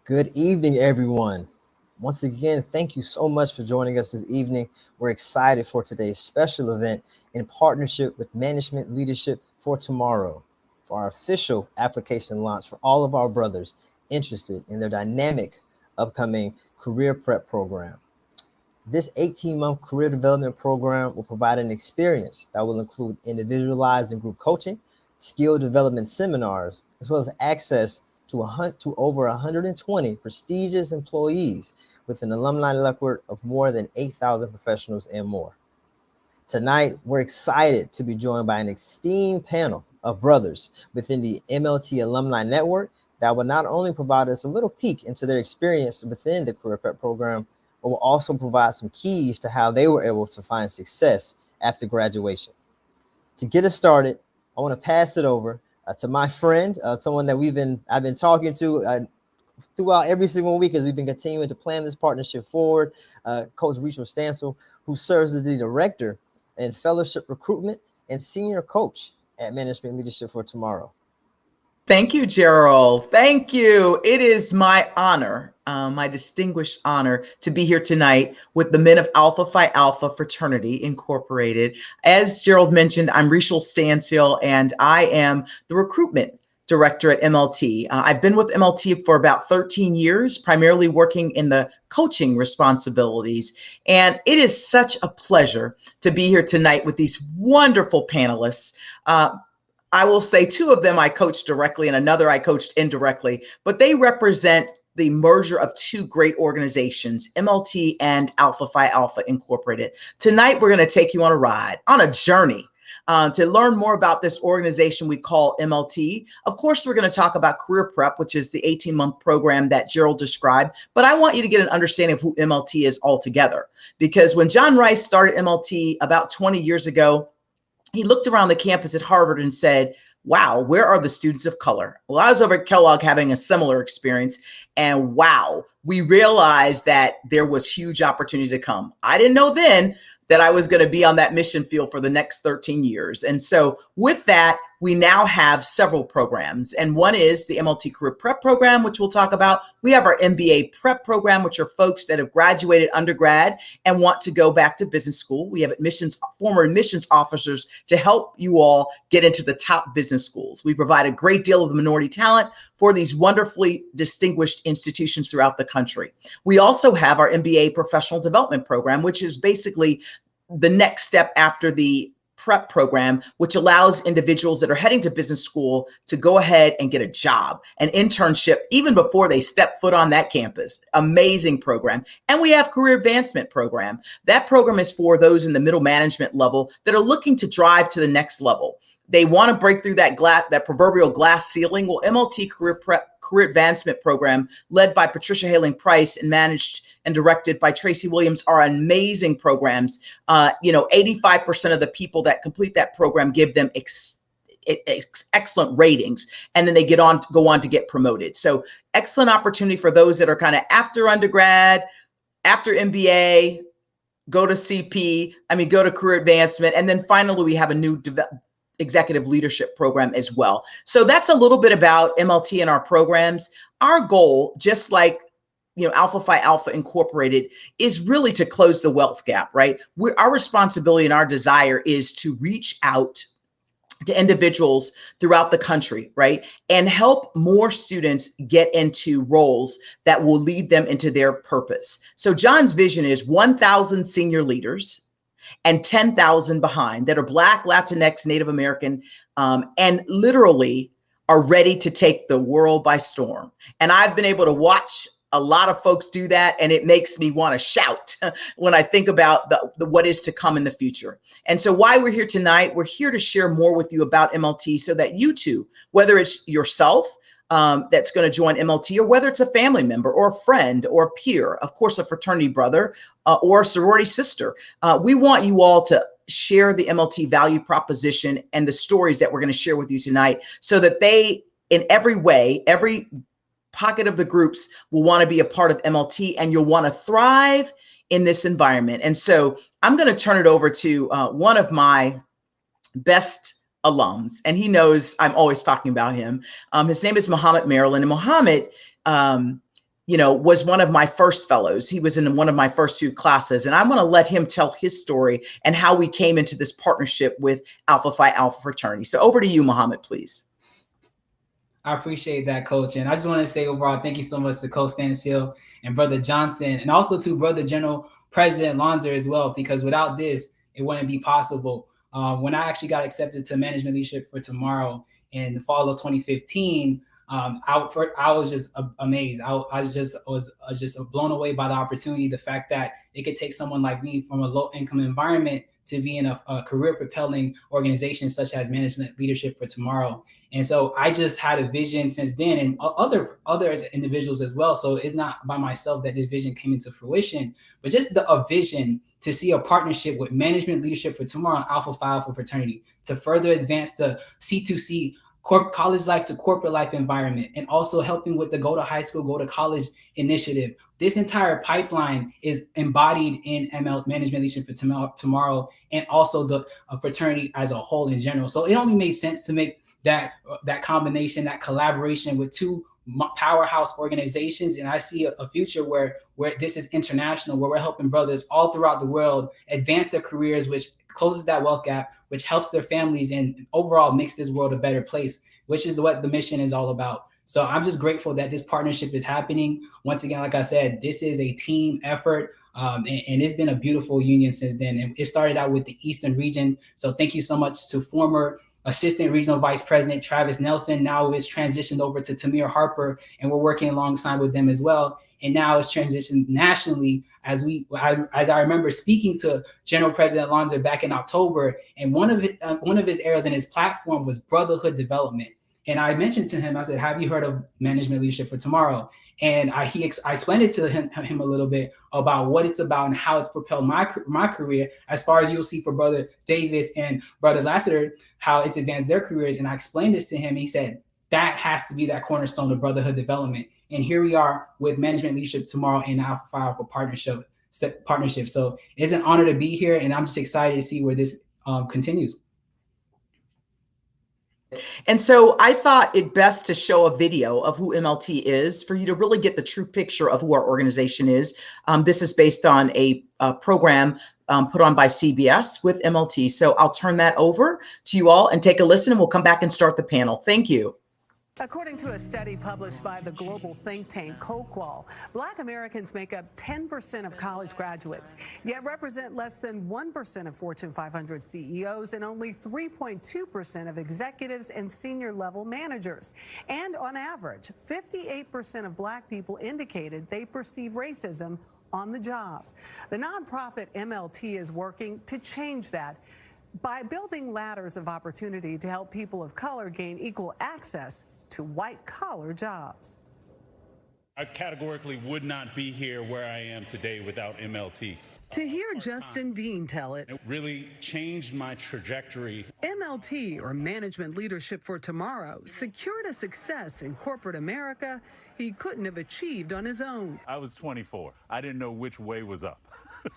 Good evening, everyone. Once again, thank you so much for joining us this evening. We're excited for today's special event in partnership with Management Leadership for Tomorrow for our official application launch for all of our brothers interested in their dynamic upcoming career prep program. This 18-month career development program will provide an experience that will include individualized and group coaching, skill development seminars, as well as access to over 120 prestigious employees with an alumni network of more than 8,000 professionals and more. Tonight, we're excited to be joined by an esteemed panel of brothers within the MLT Alumni Network that will not only provide us a little peek into their experience within the Career Prep program, but will also provide some keys to how they were able to find success after graduation. To get us started, I want to pass it over to my friend, someone that I've been talking to throughout every single week as we've been continuing to plan this partnership forward, Coach Stanziel, who serves as the Director in Fellowship Recruitment and Senior Coach at Management Leadership for Tomorrow. Thank you, Gerald. Thank you. It is my honor, my distinguished honor, to be here tonight with the men of Alpha Phi Alpha Fraternity Incorporated. As Gerald mentioned, I'm Nigel Davis, and I am the recruitment director at MLT. I've been with MLT for about 13 years, primarily working in the coaching responsibilities. And it is such a pleasure to be here tonight with these wonderful panelists. I will say two of them I coached directly and another I coached indirectly, but they represent the merger of two great organizations, MLT and Alpha Phi Alpha Incorporated. Tonight, we're going to take you on a ride, on a journey to learn more about this organization we call MLT. Of course, we're going to talk about Career Prep, which is the 18-month program that Gerald described, but I want you to get an understanding of who MLT is altogether. Because when John Rice started MLT about 20 years ago, he looked around the campus at Harvard and said, wow, where are the students of color? Well, I was over at Kellogg having a similar experience, and wow, we realized that there was huge opportunity to come. I didn't know then that I was going to be on that mission field for the next 13 years. And so with that, we now have several programs. And one is the MLT Career Prep program, which we'll talk about. We have our MBA Prep program, which are folks that have graduated undergrad and want to go back to business school. We have former admissions officers to help you all get into the top business schools. We provide a great deal of the minority talent for these wonderfully distinguished institutions throughout the country. We also have our MBA Professional Development program, which is basically the next step after the prep program, which allows individuals that are heading to business school to go ahead and get a job, an internship, even before they step foot on that campus. Amazing program. And we have career advancement program. That program is for those in the middle management level that are looking to drive to the next level. They want to break through that proverbial glass ceiling. Well, MLT Career Advancement Program, led by Patricia Haling Price and managed and directed by Tracy Williams, are amazing programs. 85% of the people that complete that program give them excellent ratings, and then they go on to get promoted. So excellent opportunity for those that are kind of after undergrad, after MBA, go to go to career advancement. And then finally, we have a new executive leadership program as well. So that's a little bit about MLT and our programs. Our goal, just like Alpha Phi Alpha Incorporated, is really to close the wealth gap, right? Our responsibility and our desire is to reach out to individuals throughout the country, right? And help more students get into roles that will lead them into their purpose. So John's vision is 1,000 senior leaders and 10,000 behind that are Black, Latinx, Native American, and literally are ready to take the world by storm. And I've been able to watch a lot of folks do that, and it makes me want to shout when I think about the what is to come in the future. And so why we're here tonight, we're here to share more with you about MLT so that you too, whether it's yourself that's going to join MLT, or whether it's a family member or a friend or a peer, of course, a fraternity brother or a sorority sister. We want you all to share the MLT value proposition and the stories that we're going to share with you tonight so that they, in every way, every pocket of the groups will want to be a part of MLT, and you'll want to thrive in this environment. And so I'm going to turn it over to one of my best alums, and he knows I'm always talking about him. His name is Muhammad Maryland, and Muhammad was one of my first fellows. He was in one of my first few classes, and I'm going to let him tell his story and how we came into this partnership with Alpha Phi Alpha Fraternity. So over to you, Muhammad, please. I appreciate that, Coach. And I just want to say overall, thank you so much to Coach Stanziel and Brother Johnson, and also to Brother General President Lonzer as well, because without this, it wouldn't be possible. When I actually got accepted to Management Leadership for Tomorrow in the fall of 2015, I was just amazed. I was just blown away by the opportunity, the fact that it could take someone like me from a low-income environment to be in a career-propelling organization such as Management Leadership for Tomorrow. And so I just had a vision since then, and other individuals as well. So it's not by myself that this vision came into fruition, but just a vision to see a partnership with Management Leadership for Tomorrow and Alpha Phi Alpha Fraternity to further advance the C2C college life to corporate life environment, and also helping with the Go to High School, Go to College initiative. This entire pipeline is embodied in Management Leadership for Tomorrow, and also the fraternity as a whole in general. So it only made sense to make that combination, that collaboration with two powerhouse organizations. And I see a future where this is international, where we're helping brothers all throughout the world advance their careers, which closes that wealth gap, which helps their families, and overall makes this world a better place, which is what the mission is all about. So I'm just grateful that this partnership is happening. Once again, like I said, this is a team effort, and it's been a beautiful union since then. And it started out with the Eastern region. So thank you so much to former Assistant Regional Vice President Travis Nelson. Now it's transitioned over to Tamir Harper, and we're working alongside with them as well. And now it's transitioned nationally, as I remember speaking to General President Lonzer back in October, and one of his areas in his platform was brotherhood development. And I mentioned to him, I said, "Have you heard of Management Leadership for Tomorrow?" And I explained it to him a little bit about what it's about and how it's propelled my career, as far as you'll see for Brother Davis and Brother Lassiter, how it's advanced their careers. And I explained this to him. He said, that has to be that cornerstone of brotherhood development. And here we are with Management Leadership Tomorrow and Alpha Phi Alpha partnership. So it's an honor to be here, and I'm just excited to see where this continues. And so I thought it best to show a video of who MLT is for you to really get the true picture of who our organization is. This is based on a program put on by CBS with MLT. So I'll turn that over to you all and take a listen, and we'll come back and start the panel. Thank you. According to a study published by the global think tank Coqual, Black Americans make up 10% of college graduates, yet represent less than 1% of Fortune 500 CEOs and only 3.2% of executives and senior level managers. And on average, 58% of Black people indicated they perceive racism on the job. The nonprofit MLT is working to change that by building ladders of opportunity to help people of color gain equal access to white-collar jobs. I categorically would not be here where I am today without MLT. To hear Justin Dean tell it, It really changed my trajectory. MLT, or Management Leadership for Tomorrow, secured a success in corporate America he couldn't have achieved on his own. I was 24. I didn't know which way was up.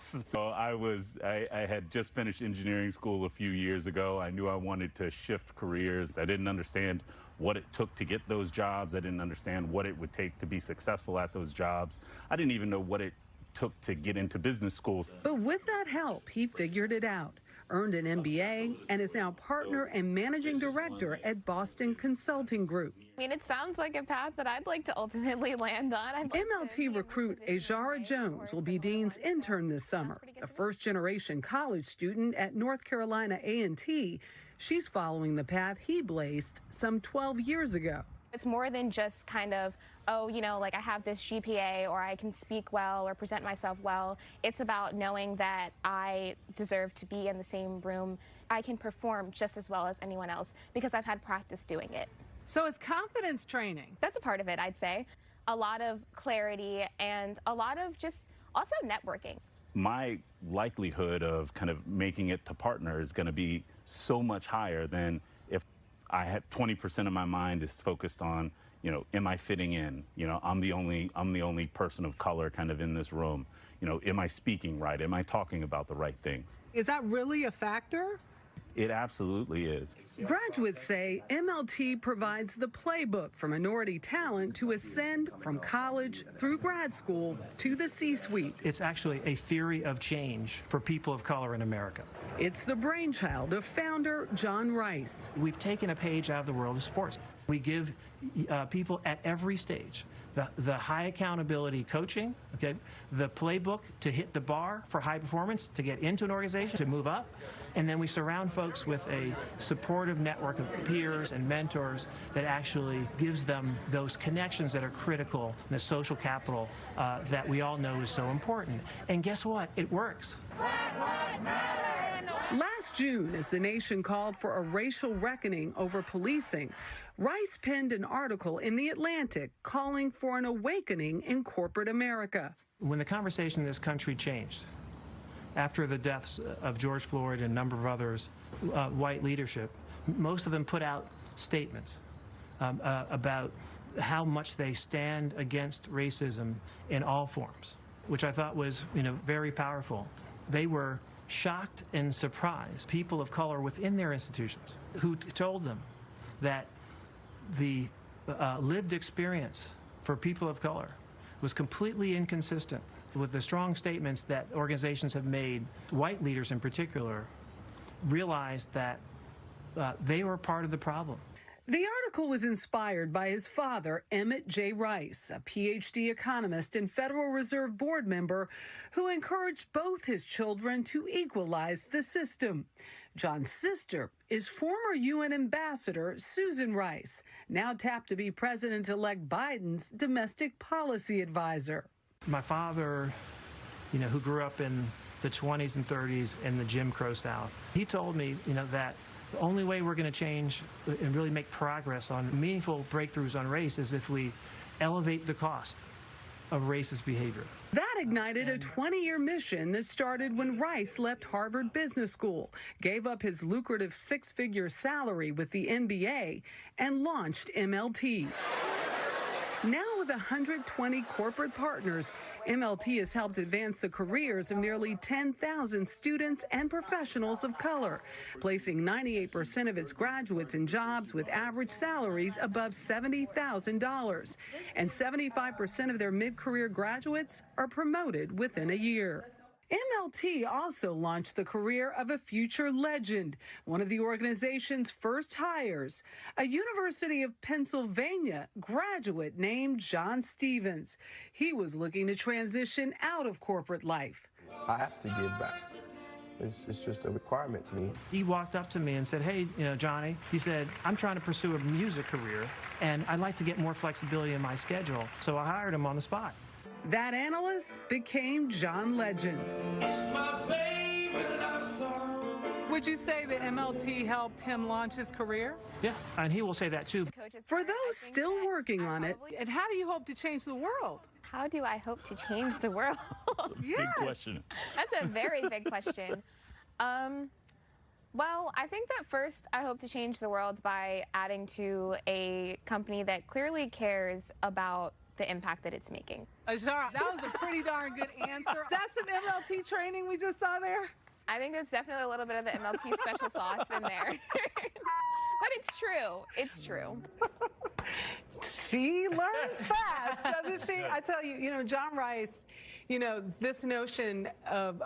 So I had just finished engineering school a few years ago. I knew I wanted to shift careers. I didn't understand what it took to get those jobs. I didn't understand what it would take to be successful at those jobs. I didn't even know what it took to get into business schools. But with that help, he figured it out, earned an MBA, and is now partner and managing director at Boston Consulting Group. I mean, it sounds like a path that I'd like to ultimately land on. MLT recruit Ajara Jones will be Dean's intern this summer, a first-generation college student at North Carolina A&T. She's following the path he blazed some 12 years ago. It's more than just kind of, oh, you know, like I have this GPA or I can speak well or present myself well. It's about knowing that I deserve to be in the same room. I can perform just as well as anyone else because I've had practice doing it. So it's confidence training. That's a part of it, I'd say. A lot of clarity and a lot of just also networking. My likelihood of kind of making it to partner is going to be so much higher than if I had 20% of my mind is focused on, you know, am I fitting in? You know, I'm the only person of color kind of in this room. You know, am I speaking right? Am I talking about the right things? Is that really a factor? It absolutely is. Graduates say MLT provides the playbook for minority talent to ascend from college through grad school to the C-suite. It's actually a theory of change for people of color in America. It's the brainchild of founder John Rice. We've taken a page out of the world of sports. We give people at every stage the high accountability coaching, okay, the playbook to hit the bar for high performance, to get into an organization, to move up. And then we surround folks with a supportive network of peers and mentors that actually gives them those connections that are critical, and the social capital that we all know is so important. And guess what? It works. Last June, as the nation called for a racial reckoning over policing, Rice penned an article in The Atlantic calling for an awakening in corporate America. When the conversation in this country changed, after the deaths of George Floyd and a number of others, white leadership, most of them put out statements about how much they stand against racism in all forms, which I thought was, very powerful. They were shocked and surprised, people of color within their institutions, who told them that the lived experience for people of color was completely inconsistent with the strong statements that organizations have made. White leaders in particular realized that they were part of the problem. The article was inspired by his father, Emmett J. Rice, a PhD economist and Federal Reserve Board member who encouraged both his children to equalize the system. John's sister is former UN Ambassador Susan Rice, now tapped to be President-elect Biden's domestic policy advisor. My father, who grew up in the 20s and 30s in the Jim Crow South, he told me, that the only way we're going to change and really make progress on meaningful breakthroughs on race is if we elevate the cost of racist behavior. That ignited a 20-year mission that started when Rice left Harvard Business School, gave up his lucrative six-figure salary with the MBA, and launched MLT. Now with 120 corporate partners, MLT has helped advance the careers of nearly 10,000 students and professionals of color, placing 98% of its graduates in jobs with average salaries above $70,000. And 75% of their mid-career graduates are promoted within a year. MLT also launched the career of a future legend, one of the organization's first hires, a University of Pennsylvania graduate named John Stevens. He was looking to transition out of corporate life. I have to give back. It's just a requirement to me. He walked up to me and said, "Hey, Johnny," he said, "I'm trying to pursue a music career, and I'd like to get more flexibility in my schedule." So I hired him on the spot. That analyst became John Legend. It's my favorite love song. Would you say that MLT helped him launch his career? Yeah, and he will say that too. For those still working on it, and how do you hope to change the world? How do I hope to change the world? Yes. Big question. That's a very big question. Well, I think that first I hope to change the world by adding to a company that clearly cares about the impact that it's making. Ashara, that was a pretty darn good answer. Is that some MLT training we just saw there? I think there's definitely a little bit of the MLT special sauce in there. But it's true. It's true. She learns fast, doesn't she? I tell you, John Rice, this notion of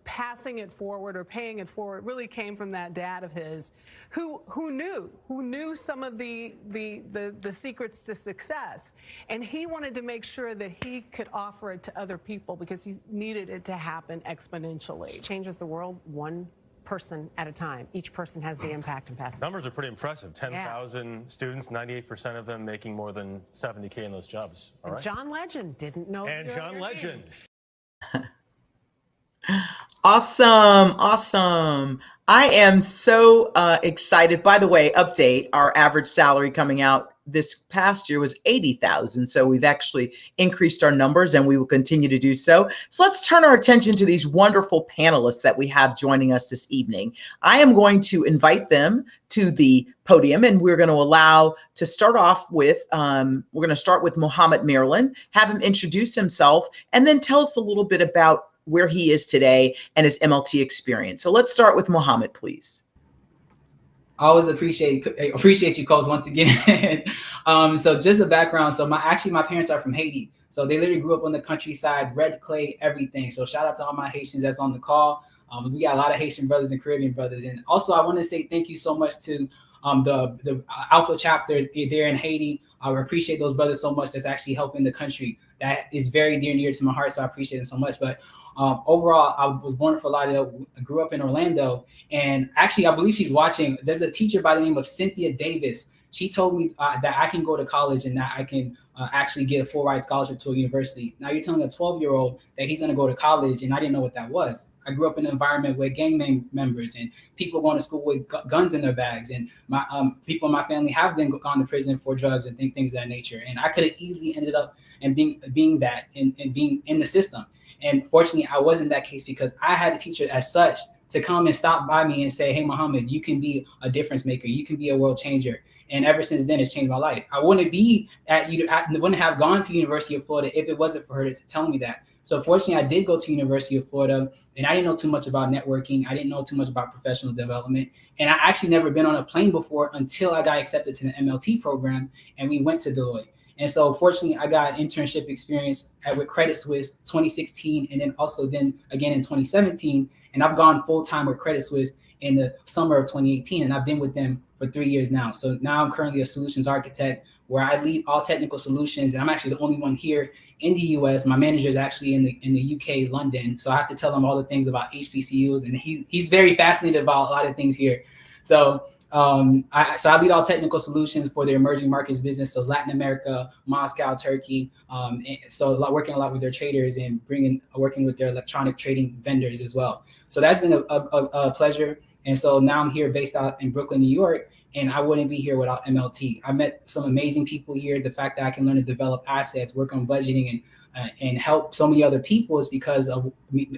passing it forward or paying it forward really came from that dad of his who knew some of the secrets to success. And he wanted to make sure that he could offer it to other people because he needed it to happen exponentially. It changes the world one person at a time. Each person has the impact and passes. Numbers are pretty impressive. 10,000 students, 98% of them making more than $70K in those jobs. All right. John Legend didn't know. And John Legend. Awesome. Awesome. I am so excited. By the way, update, our average salary coming out this past year was $80,000. So we've actually increased our numbers and we will continue to do so. So let's turn our attention to these wonderful panelists that we have joining us this evening. I am going to invite them to the podium and we're going to allow to start off with, we're going to start with Mohammed Maryland, have him introduce himself and then tell us a little bit about where he is today and his MLT experience. So let's start with Mohammed, please. I always appreciate you, Coach, once again. So just a background. So my parents are from Haiti. So they literally grew up on the countryside, red clay, everything. So shout out to all my Haitians that's on the call. We got a lot of Haitian brothers and Caribbean brothers. And also I want to say thank you so much to the Alpha chapter there in Haiti. I appreciate those brothers so much that's actually helping the country. That is very dear and dear to my heart. So I appreciate them so much. But overall, I was born in Fort Lauderdale, grew up in Orlando. And actually, I believe she's watching. There's a teacher by the name of Cynthia Davis. She told me that I can go to college and that I can actually get a full ride scholarship to a university. Now you're telling a 12-year-old that he's going to go to college, and I didn't know what that was. I grew up in an environment with gang members and people going to school with guns in their bags, and my people in my family have gone to prison for drugs and things of that nature. And I could have easily ended up and being that and being in the system. And fortunately, I wasn't that case because I had a teacher as such to come and stop by me and say, hey, Muhammad, you can be a difference maker. You can be a world changer. And ever since then, it's changed my life. I wouldn't have gone to University of Florida if it wasn't for her to tell me that. So fortunately, I did go to University of Florida, and I didn't know too much about networking. I didn't know too much about professional development. And I actually never been on a plane before until I got accepted to the MLT program, and we went to Deloitte. And so fortunately, I got internship experience with Credit Suisse 2016, and then again in 2017. And I've gone full-time with Credit Suisse in the summer of 2018, and I've been with them for 3 years now. So now I'm currently a solutions architect where I lead all technical solutions, and I'm actually the only one here in the US. My manager is actually in the UK, London. So I have to tell him all the things about HBCUs, and he's very fascinated about a lot of things here. So I lead all technical solutions for their emerging markets business, so Latin America, Moscow, Turkey. So working a lot with their traders and working with their electronic trading vendors as well. So that's been a pleasure. And so now I'm here based out in Brooklyn, New York, and I wouldn't be here without MLT. I met some amazing people here. The fact that I can learn to develop assets, work on budgeting, and help so many other people is because of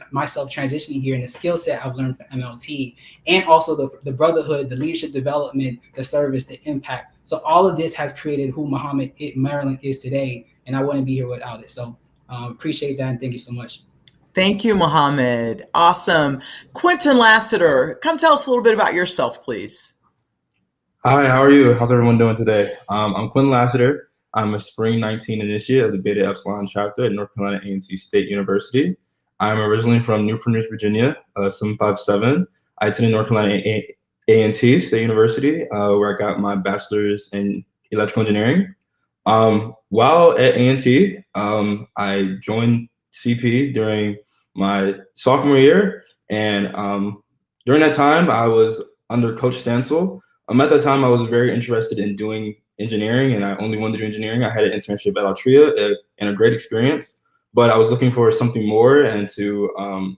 myself transitioning here and the skill set I've learned from MLT, and also the brotherhood, the leadership development, the service, the impact. So all of this has created who Muhammad Maryland is today, and I wouldn't be here without it. So appreciate that, and thank you so much. Thank you, Muhammad. Awesome. Quentin Lassiter, come tell us a little bit about yourself, please. Hi, how are you? How's everyone doing today? I'm Quentin Lassiter. I'm a Spring 19 initiate of the Beta Epsilon chapter at North Carolina A&T State University. I'm originally from Newport News, Virginia, 757. I attended North Carolina A&T State University, where I got my bachelor's in electrical engineering. While at A&T, I joined CP during my sophomore year, and during that time, I was under Coach Stanziel. At that time, I was very interested in doing engineering, and I only wanted to do engineering. I had an internship at Altria and a great experience, but I was looking for something more and to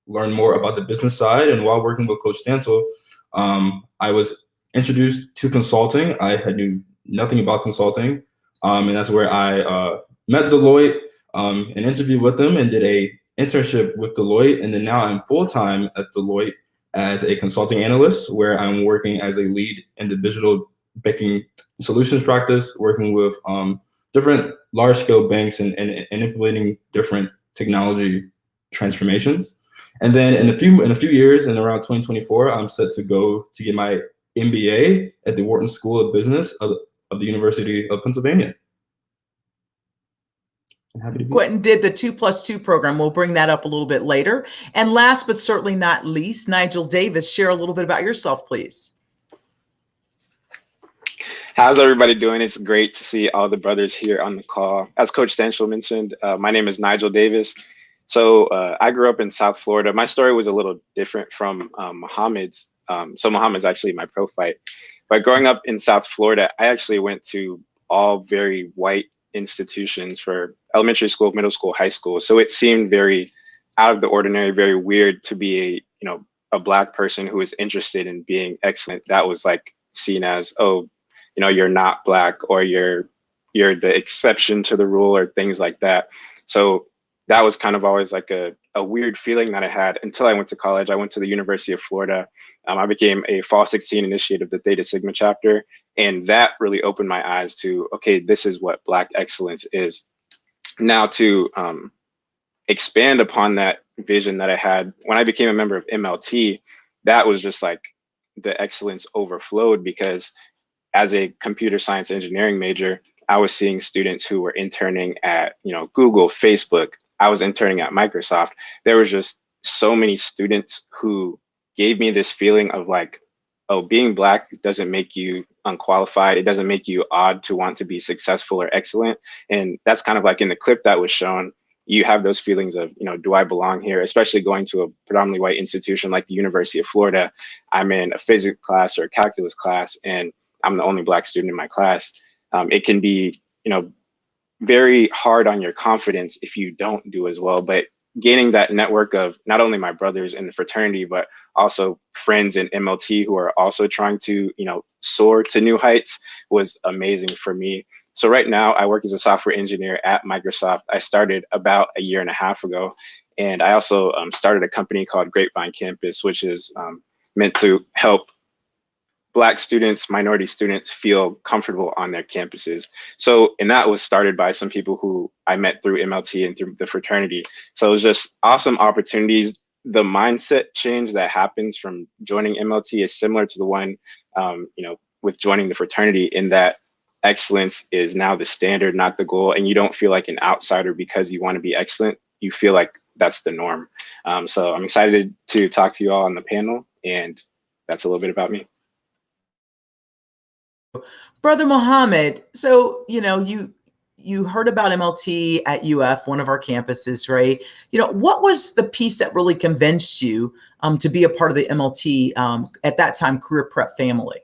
learn more about the business side. And while working with Coach Stanziel, I was introduced to consulting. I had knew nothing about consulting, and that's where I met Deloitte, and interviewed with them, and did a internship with Deloitte, and then now I'm full-time at Deloitte as a consulting analyst, where I'm working as a lead in the digital banking solutions practice, working with different large-scale banks and implementing different technology transformations. And then in a few years, in around 2024, I'm set to go to get my MBA at the Wharton School of Business of the University of Pennsylvania. Quentin did the 2+2 program. We'll bring that up a little bit later. And last but certainly not least, Nigel Davis, share a little bit about yourself, please. How's everybody doing? It's great to see all the brothers here on the call. As Coach Stanziel mentioned, my name is Nigel Davis. So I grew up in South Florida. My story was a little different from Muhammad's. So Muhammad's actually my pro fight. But growing up in South Florida, I actually went to all very white institutions for elementary school, middle school, high school. So it seemed very out of the ordinary, very weird to be a Black person who was interested in being excellent. That was like seen as, oh, you're not Black, or you're the exception to the rule, or things like that. So that was kind of always like a weird feeling that I had until I went to college. I went to the University of Florida. I became a Fall 16 initiate of the Theta Sigma chapter. And that really opened my eyes to, okay, this is what Black excellence is. Now to expand upon that vision that I had when I became a member of MLT, that was just like the excellence overflowed, because as a computer science engineering major, I was seeing students who were interning at, Google, Facebook. I was interning at Microsoft. There was just so many students who gave me this feeling of like, oh, being Black doesn't make you unqualified. It doesn't make you odd to want to be successful or excellent. And that's kind of like in the clip that was shown, you have those feelings of, do I belong here? Especially going to a predominantly white institution like the University of Florida. I'm in a physics class or a calculus class, and I'm the only Black student in my class. It can be, very hard on your confidence if you don't do as well. But gaining that network of not only my brothers in the fraternity, but also friends in MLT who are also trying to, soar to new heights was amazing for me. So right now I work as a software engineer at Microsoft. I started about a year and a half ago. And I also started a company called Grapevine Campus, which is meant to help Black students, minority students feel comfortable on their campuses. And that was started by some people who I met through MLT and through the fraternity. So it was just awesome opportunities. The mindset change that happens from joining MLT is similar to the one, with joining the fraternity, in that excellence is now the standard, not the goal. And you don't feel like an outsider because you want to be excellent. You feel like that's the norm. So I'm excited to talk to you all on the panel, and that's a little bit about me. Brother Mohammed, so, you heard about MLT at UF, one of our campuses, right? What was the piece that really convinced you to be a part of the MLT at that time career prep family?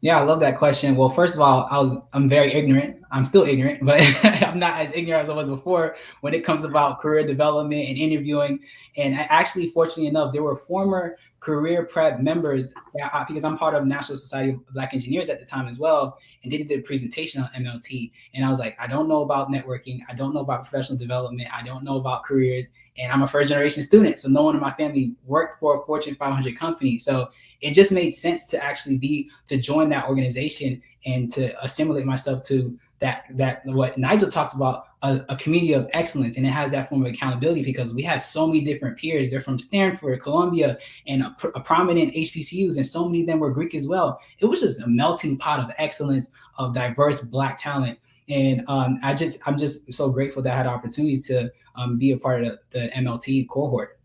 Yeah, I love that question. Well, first of all, I'm very ignorant. I'm still ignorant, but I'm not as ignorant as I was before when it comes about career development and interviewing. And actually, fortunately enough, there were former career prep members, because I'm part of National Society of Black Engineers at the time as well, and they did a presentation on MLT. And I was like, I don't know about networking. I don't know about professional development. I don't know about careers. And I'm a first generation student. So no one in my family worked for a Fortune 500 company. So it just made sense to actually join that organization and to assimilate myself to that what Nigel talks about, a community of excellence. And it has that form of accountability because we have so many different peers. They're from Stanford, Columbia, and a prominent HBCUs, and so many of them were Greek as well. It was just a melting pot of excellence, of diverse Black talent. And I'm just so grateful that I had the opportunity to be a part of the MLT cohort.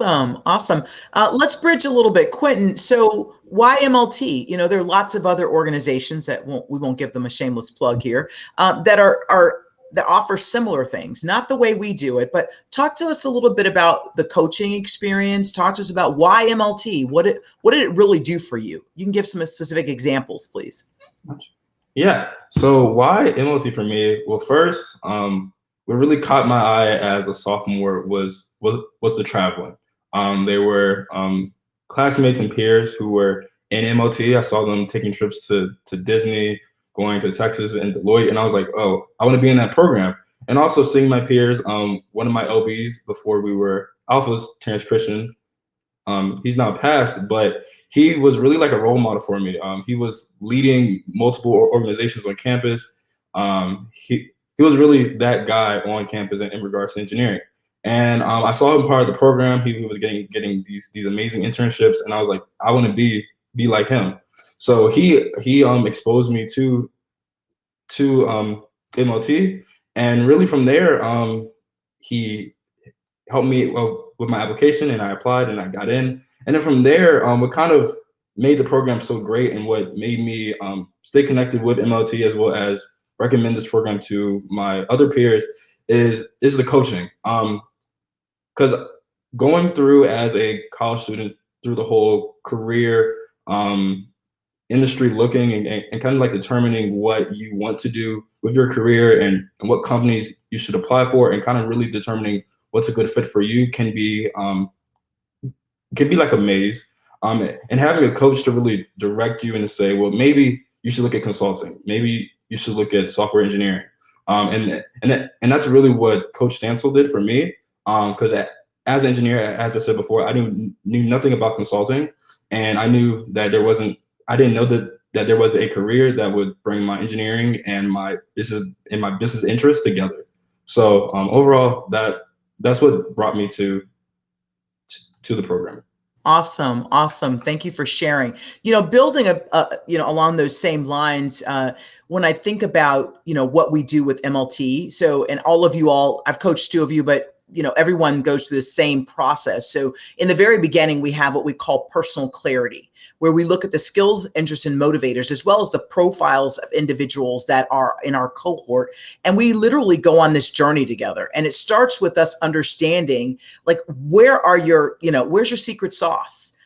Awesome. Let's bridge a little bit. Quentin, so why MLT? There are lots of other organizations that we won't give them a shameless plug here, that offer similar things, not the way we do it, but talk to us a little bit about the coaching experience. Talk to us about why MLT. What did it really do for you? You can give some specific examples, please. Yeah. So why MLT for me? Well, first, what really caught my eye as a sophomore was the traveling. They were classmates and peers who were in MLT. I saw them taking trips to Disney, going to Texas and Deloitte, and I was like, oh, I want to be in that program. And also seeing my peers, one of my OBs before we were Alphas, Terrence Christian, he's now passed, but he was really like a role model for me. He was leading multiple organizations on campus. He was really that guy on campus in regards to engineering. And I saw him part of the program. He was getting these amazing internships, and I was like, I want to be like him. So he exposed me to MLT, and really from there, he helped me with my application, and I applied and I got in. And then from there, what kind of made the program so great and what made me stay connected with MLT as well as recommend this program to my other peers is the coaching. Because going through as a college student through the whole career industry, looking and kind of like determining what you want to do with your career and what companies you should apply for, and kind of really determining what's a good fit for you can be like a maze. And having a coach to really direct you and to say, well, maybe you should look at consulting, maybe you should look at software engineering. And that's really what Coach Stanziel did for me. Because as an engineer, as I said before, I knew nothing about consulting, and I knew that I didn't know that there was a career that would bring my engineering and my business interests together. So overall, that's what brought me to the program. Awesome. Awesome. Thank you for sharing. Building along those same lines, when I think about, what we do with MLT. So, and I've coached two of you, but everyone goes through the same process. So in the very beginning, we have what we call personal clarity, where we look at the skills, interests, and motivators, as well as the profiles of individuals that are in our cohort. And we literally go on this journey together. And it starts with us understanding, like, where's your secret sauce?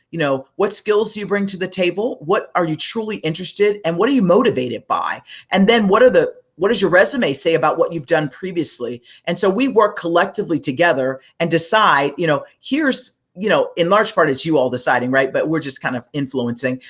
What skills do you bring to the table? What are you truly interested and what are you motivated by? And then what does your resume say about what you've done previously? And so we work collectively together and decide, here's, in large part, it's you all deciding, right? But we're just kind of influencing.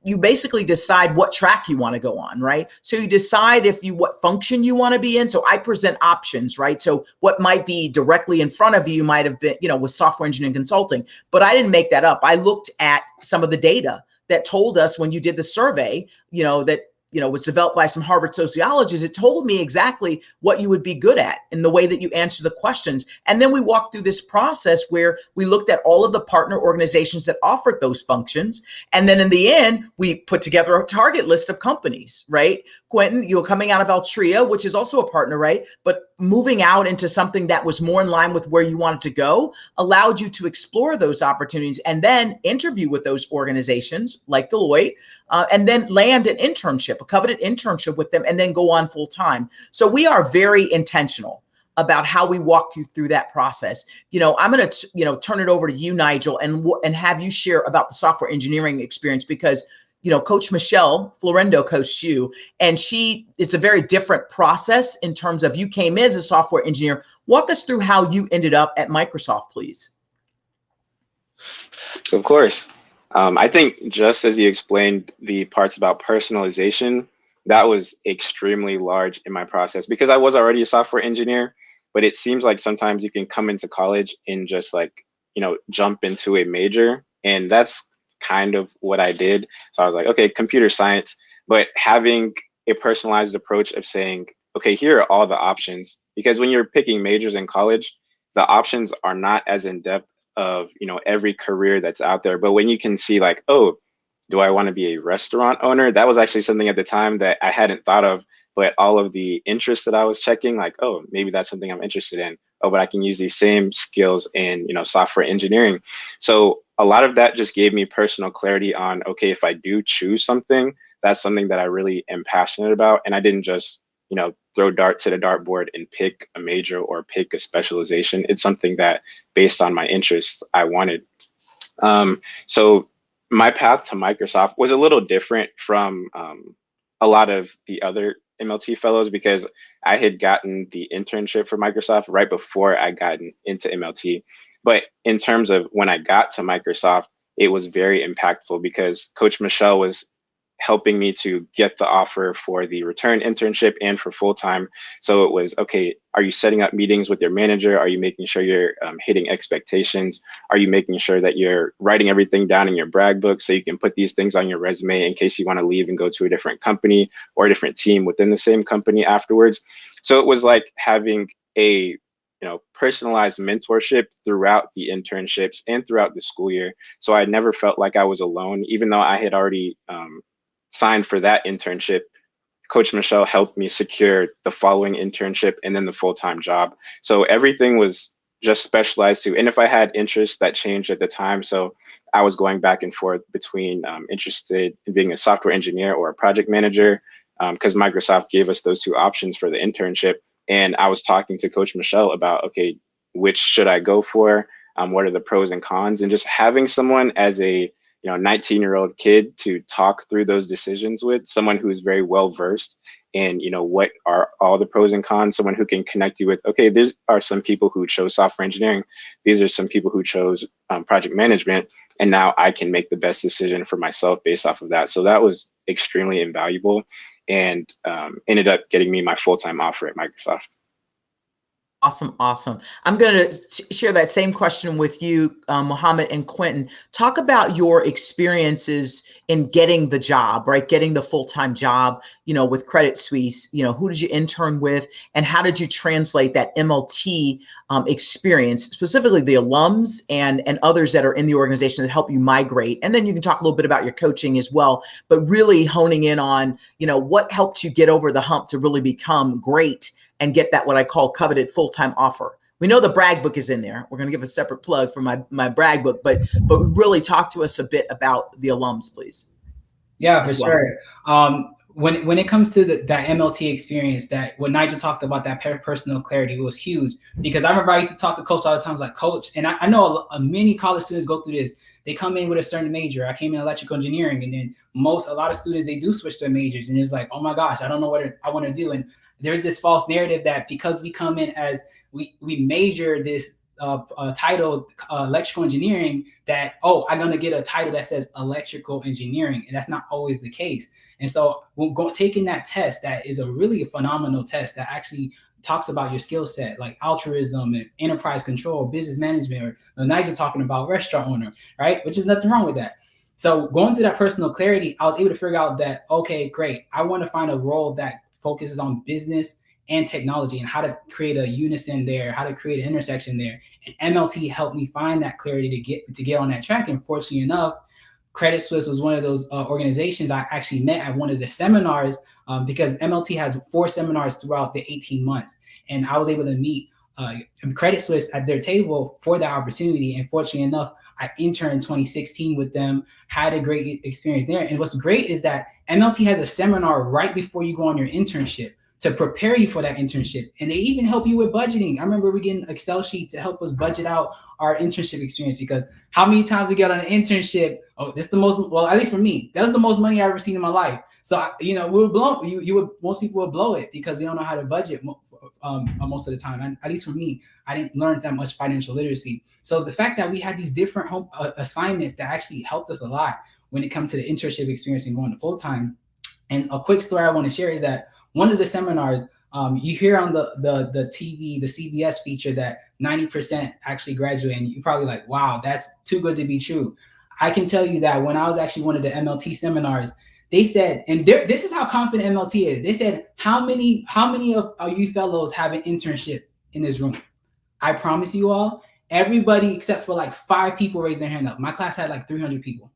You basically decide what track you want to go on, right? So you decide what function you want to be in. So I present options, right? So what might be directly in front of you might have been, with software engineering consulting, but I didn't make that up. I looked at some of the data that told us when you did the survey, that was developed by some Harvard sociologists. It told me exactly what you would be good at in the way that you answer the questions. And then we walked through this process where we looked at all of the partner organizations that offered those functions. And then in the end, we put together a target list of companies, right? Quentin, you're coming out of Altria, which is also a partner, right? But moving out into something that was more in line with where you wanted to go allowed you to explore those opportunities and then interview with those organizations like Deloitte, and then land an internship, a coveted internship with them, and then go on full time. So we are very intentional about how we walk you through that process. I'm going to, turn it over to you, Nigel, and have you share about the software engineering experience because Coach Michelle Florendo coached you, and it's a very different process in terms of you came in as a software engineer. Walk us through how you ended up at Microsoft, please. Of course. I think just as you explained the parts about personalization, that was extremely large in my process because I was already a software engineer, but it seems like sometimes you can come into college and just jump into a major, and that's kind of what I did. So I was like, okay, computer science, but having a personalized approach of saying, okay, here are all the options, because when you're picking majors in college, the options are not as in depth of every career that's out there. But when you can see oh, do I want to be a restaurant owner? That was actually something at the time that I hadn't thought of, but all of the interests that I was checking, oh, maybe that's something I'm interested in. Oh, but I can use these same skills in software engineering. So a lot of that just gave me personal clarity on, okay, if I do choose something, that's something that I really am passionate about. And I didn't just throw darts at a dartboard and pick a major or pick a specialization. It's something that, based on my interests, I wanted. So my path to Microsoft was a little different from a lot of the other MLT fellows because I had gotten the internship for Microsoft right before I got into MLT. But in terms of when I got to Microsoft, it was very impactful because Coach Michelle was helping me to get the offer for the return internship and for full-time. So it was, okay, are you setting up meetings with your manager? Are you making sure you're hitting expectations? Are you making sure that you're writing everything down in your brag book so you can put these things on your resume in case you want to leave and go to a different company or a different team within the same company afterwards? So it was like having a personalized mentorship throughout the internships and throughout the school year. So I never felt like I was alone, even though I had already signed for that internship. Coach Michelle helped me secure the following internship and then the full-time job. So everything was just specialized to, and if I had interests that changed at the time. So I was going back and forth between interested in being a software engineer or a project manager, because Microsoft gave us those two options for the internship. And I was talking to Coach Michelle about, okay, which should I go for? What are the pros and cons? And just having someone as a 19-year-old kid to talk through those decisions with, someone who is very well versed in what are all the pros and cons, someone who can connect you with, okay, there are some people who chose software engineering, these are some people who chose project management, and now I can make the best decision for myself based off of that. So that was extremely invaluable and ended up getting me my full-time offer at Microsoft. Awesome, awesome. I'm going to share that same question with you, Mohammed and Quentin. Talk about your experiences in getting the job, right? Getting the full-time job, with Credit Suisse. Who did you intern with, and how did you translate that MLT experience, specifically the alums and others that are in the organization that help you migrate? And then you can talk a little bit about your coaching as well, but really honing in on, what helped you get over the hump to really become great and get that what I call coveted full-time offer. We know the brag book is in there. We're going to give a separate plug for my brag book, but really talk to us a bit about the alums, please. Yeah, for sure. When it comes to that MLT experience, that what Nigel talked about, that personal clarity was huge, because I remember I used to talk to Coach all the time. I was like, Coach, and I know many college students go through this. They come in with a certain major. I came in electrical engineering, and then a lot of students, they do switch their majors, and it's like, oh my gosh, I don't know what I want to do. And there's this false narrative that because we come in as we major this title electrical engineering, that, oh, I'm going to get a title that says electrical engineering. And that's not always the case. And so taking that test, that is a really phenomenal test that actually talks about your skill set, like altruism and enterprise control, business management, or Nigel talking about restaurant owner, right? Which is nothing wrong with that. So going through that personal clarity, I was able to figure out that, okay, great. I want to find a role that focuses on business and technology and how to create a unison there, how to create an intersection there. And MLT helped me find that clarity to get on that track. And fortunately enough, Credit Suisse was one of those organizations I actually met at one of the seminars, because MLT has 4 seminars throughout the 18 months. And I was able to meet Credit Suisse at their table for that opportunity. And fortunately enough, I interned in 2016 with them, had a great experience there. And what's great is that MLT has a seminar right before you go on your internship to prepare you for that internship. And they even help you with budgeting. I remember we get an Excel sheet to help us budget out our internship experience, because how many times we get on an internship, oh, this is the most, well, at least for me, that was the most money I've ever seen in my life. So, we would blow, most people would blow it because they don't know how to budget most of the time. And at least for me, I didn't learn that much financial literacy. So the fact that we had these different home assignments that actually helped us a lot when it comes to the internship experience and going to full-time. And a quick story I want to share is that one of the seminars, you hear on the TV, the CBS feature that 90% actually graduate, and you're probably like, wow, that's too good to be true. I can tell you that when I was actually one of the MLT seminars, they said, and this is how confident MLT is. They said, how many of you fellows have an internship in this room? I promise you all, everybody except for like 5 people raised their hand up. My class had like 300 people.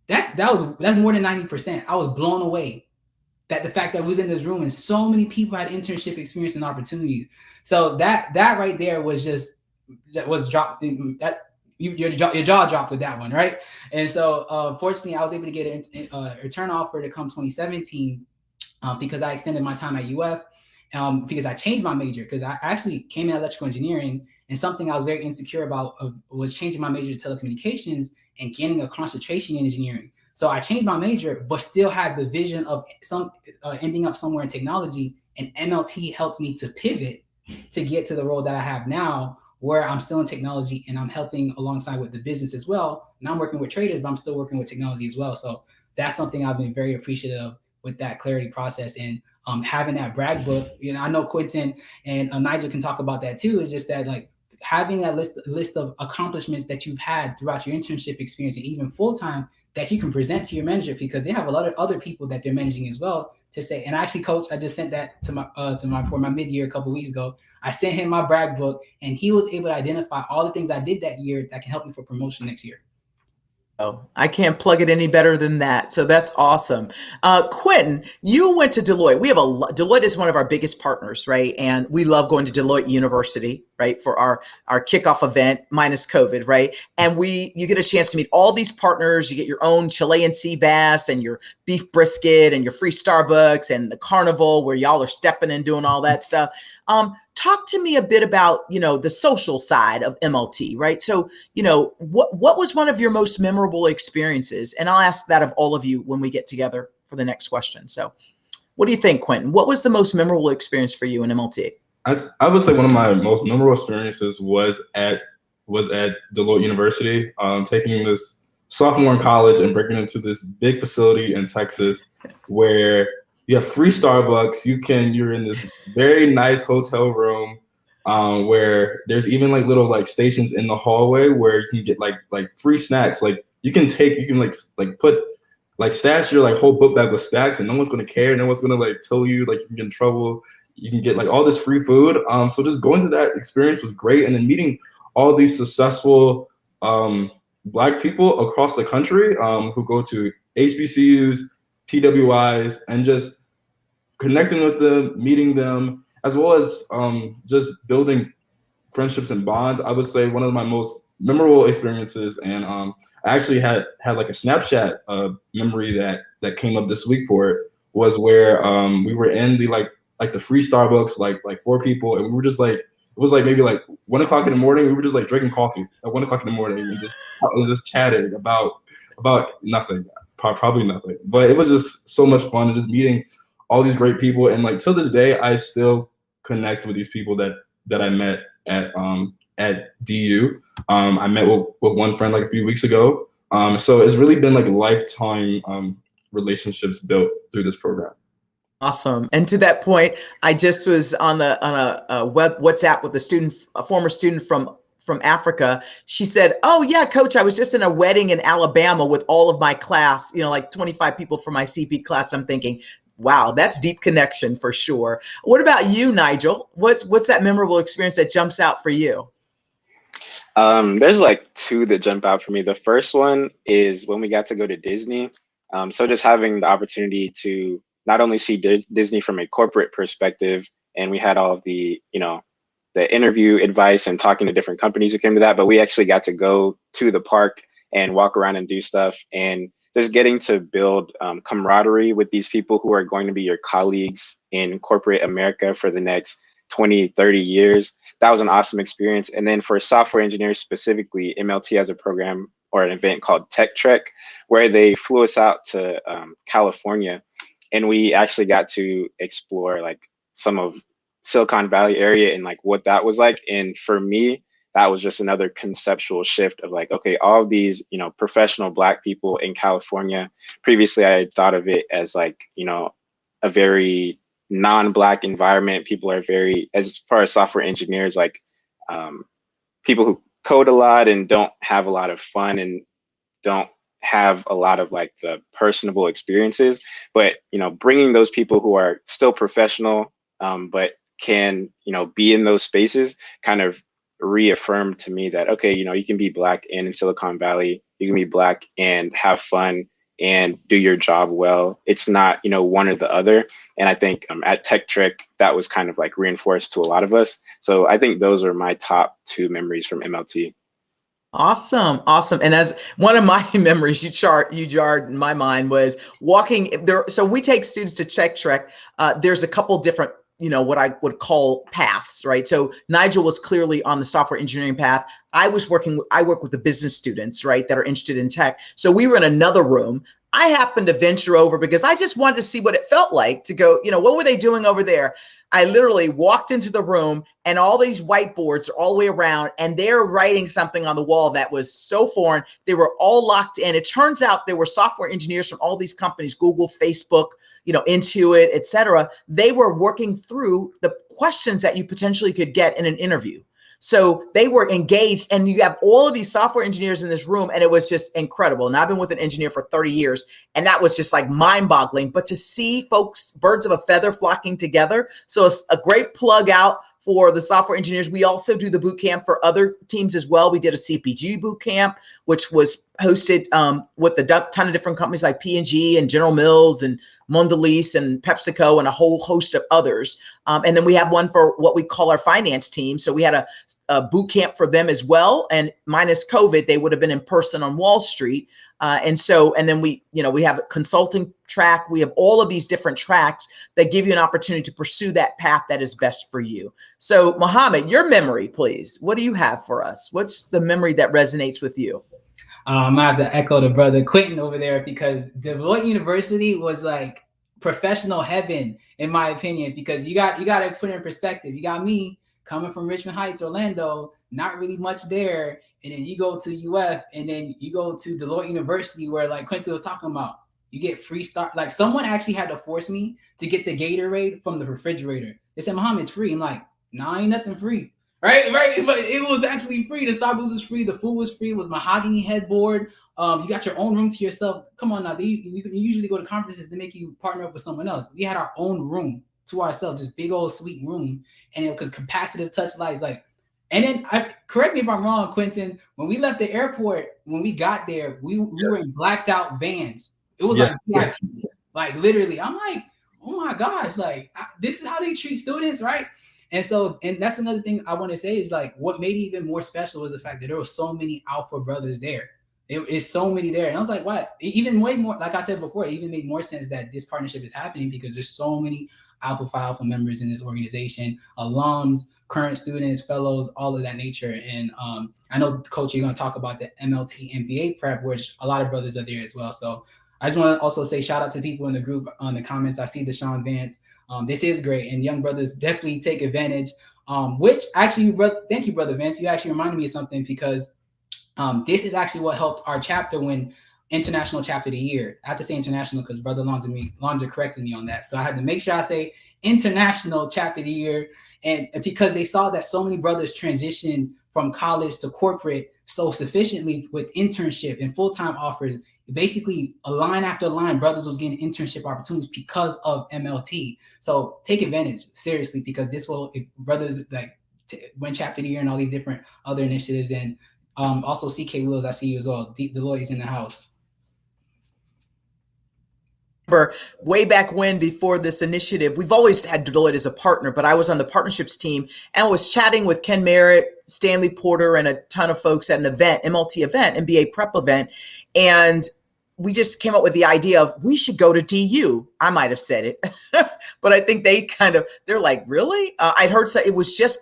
That's more than 90%. I was blown away that the fact that we was in this room and so many people had internship experience and opportunities. So that right there was dropped. Your jaw dropped with that one, right? And so fortunately, I was able to get a return offer to come 2017 because I extended my time at UF, because I changed my major, because I actually came in electrical engineering, and something I was very insecure about was changing my major to telecommunications and getting a concentration in engineering. So I changed my major, but still had the vision of ending up somewhere in technology, and MLT helped me to pivot to get to the role that I have now, where I'm still in technology and I'm helping alongside with the business as well. Now I'm working with traders, but I'm still working with technology as well. So that's something I've been very appreciative of with that clarity process, and having that brag book. I know Quentin and Nigel can talk about that too. It's just that, like, having that list of accomplishments that you've had throughout your internship experience and even full-time that you can present to your manager, because they have a lot of other people that they're managing as well, to say. And actually, Coach, I just sent that to my mid-year a couple of weeks ago. I sent him my brag book, and he was able to identify all the things I did that year that can help me for promotion next year. Oh, I can't plug it any better than that. So that's awesome. Quentin, you went to Deloitte. Deloitte is one of our biggest partners, right? And we love going to Deloitte University, right, for our kickoff event, minus COVID, right? And you get a chance to meet all these partners. You get your own Chilean sea bass and your beef brisket and your free Starbucks and the carnival where y'all are stepping and doing all that stuff. Talk to me a bit about, the social side of MLT, right? So, what was one of your most memorable experiences? And I'll ask that of all of you when we get together for the next question. So what do you think, Quentin? What was the most memorable experience for you in MLT? I would say one of my most memorable experiences was at Deloitte University, taking this sophomore in college and breaking into this big facility in Texas where you have free Starbucks. You're in this very nice hotel room. where there's even like little like stations in the hallway where you can get like free snacks. Like you can put like stash your like whole book bag with snacks, and no one's gonna care. No one's gonna like tell you like you can get in trouble. You can get like all this free food. So just going to that experience was great, and then meeting all these successful Black people across the country who go to HBCUs, PWIs, and just connecting with them, meeting them, as well as just building friendships and bonds. I would say one of my most memorable experiences, and I actually had like a Snapchat memory that came up this week for it, was where we were in the like the free Starbucks, like 4 people, and we were just like, it was like maybe like 1 o'clock in the morning. We were just like drinking coffee at 1 o'clock in the morning and just chatting about nothing, probably nothing. But it was just so much fun, and just meeting all these great people. And like till this day, I still connect with these people that I met at DU. I met with one friend like a few weeks ago. So it's really been like lifetime relationships built through this program. Awesome. And to that point, I just was on a web WhatsApp with a former student from Africa. She said, "Oh yeah, coach, I was just in a wedding in Alabama with all of my class, like 25 people from my CP class." I'm thinking, wow, that's deep connection for sure. What about you, Nigel? What's that memorable experience that jumps out for you? There's like 2 that jump out for me. The first one is when we got to go to Disney. So just having the opportunity to not only see Disney from a corporate perspective, and we had all of the, the interview advice and talking to different companies who came to that, but we actually got to go to the park and walk around and do stuff, and just getting to build camaraderie with these people who are going to be your colleagues in corporate America for the next 20, 30 years. That was an awesome experience. And then for software engineers specifically, MLT has a program or an event called Tech Trek, where they flew us out to California. And we actually got to explore like some of Silicon Valley area and like what that was like. And for me, that was just another conceptual shift of like, okay, all of these, professional Black people in California. Previously, I had thought of it as like, a very non-Black environment. People are very, as far as software engineers, like people who code a lot and don't have a lot of fun and don't have a lot of like the personable experiences. But bringing those people who are still professional but can be in those spaces kind of reaffirmed to me that, okay, you can be Black and in Silicon Valley, you can be Black and have fun and do your job well. It's not one or the other. And I think at Tech Trek, that was kind of like reinforced to a lot of us. So I think those are my top 2 memories from MLT. Awesome. And as one of my memories you jarred in my mind was walking there. So we take students to Tech Trek. There's a couple different, what I would call paths, right? So Nigel was clearly on the software engineering path. I work with the business students, right, that are interested in tech. So we were in another room. I happened to venture over because I just wanted to see what it felt like to go, what were they doing over there? I literally walked into the room and all these whiteboards are all the way around and they're writing something on the wall that was so foreign. They were all locked in. It turns out there were software engineers from all these companies, Google, Facebook, Intuit, et cetera. They were working through the questions that you potentially could get in an interview. So they were engaged, and you have all of these software engineers in this room, and it was just incredible. And I've been with an engineer for 30 years, and that was just like mind-boggling. But to see folks, birds of a feather flocking together. So it's a great plug out for the software engineers. We also do the boot camp for other teams as well. We did a CPG boot camp, which was hosted with a ton of different companies like P&G and General Mills and Mondelez and PepsiCo and a whole host of others. And then we have one for what we call our finance team. So we had a boot camp for them as well. And minus COVID, they would have been in person on Wall Street. And then we have a consulting track. We have all of these different tracks that give you an opportunity to pursue that path that is best for you. So Mohammed, your memory, please. What do you have for us? What's the memory that resonates with you? I'm gonna have to echo the brother Quentin over there, because Deloitte University was like professional heaven, in my opinion, because you got to put it in perspective. You got me coming from Richmond Heights, Orlando, not really much there. And then you go to UF, and then you go to Deloitte University, where like Quentin was talking about, you get free start. Like someone actually had to force me to get the Gatorade from the refrigerator. They said, Muhammad, it's free. I'm like, Nah, ain't nothing free. Right. But it was actually free. The Starbucks was free. The food was free. It was mahogany headboard. You got your own room to yourself. Come on now. You usually go to conferences to make you partner up with someone else. We had our own room to ourselves, this big old sweet room. And it was capacitive touch lights. Like, and then correct me if I'm wrong, Quentin, when we left the airport, when we got there, we were in blacked out vans. It was like VIP. Like literally, I'm like, oh my gosh, like this is how they treat students, right? And that's another thing I want to say is like what made it even more special was the fact that there were so many alpha brothers there. It's so many there. And I was like, what? Even way more, like I said before, it even made more sense that this partnership is happening because there's so many Alpha Phi Alpha members in this organization, alums, current students, fellows, all of that nature. And I know, Coach, you're going to talk about the MLT MBA prep, which a lot of brothers are there as well. So I just want to also say shout out to people in the group on the comments. I see Deshaun Vance. This is great, and young brothers definitely take advantage. Which actually, thank you, Brother Vance. You actually reminded me of something because this is actually what helped our chapter win International Chapter of the Year. I have to say international because Brother Lonzo corrected me on that. So I had to make sure I say International Chapter of the Year. And because they saw that so many brothers transition from college to corporate so sufficiently with internship and full-time offers, basically a line after line, brothers was getting internship opportunities because of MLT. So take advantage, seriously, because this will, if brothers like win Chapter of the Year and all these different other initiatives. And also CK Wills, I see you as well. Deloitte's in the house. Way back when, before this initiative, we've always had Deloitte as a partner, but I was on the partnerships team and was chatting with Ken Merritt, Stanley Porter, and a ton of folks at an event, MLT event, MBA prep event. And we just came up with the idea of we should go to DU. I might have said it, but I think they're like, really? I'd heard they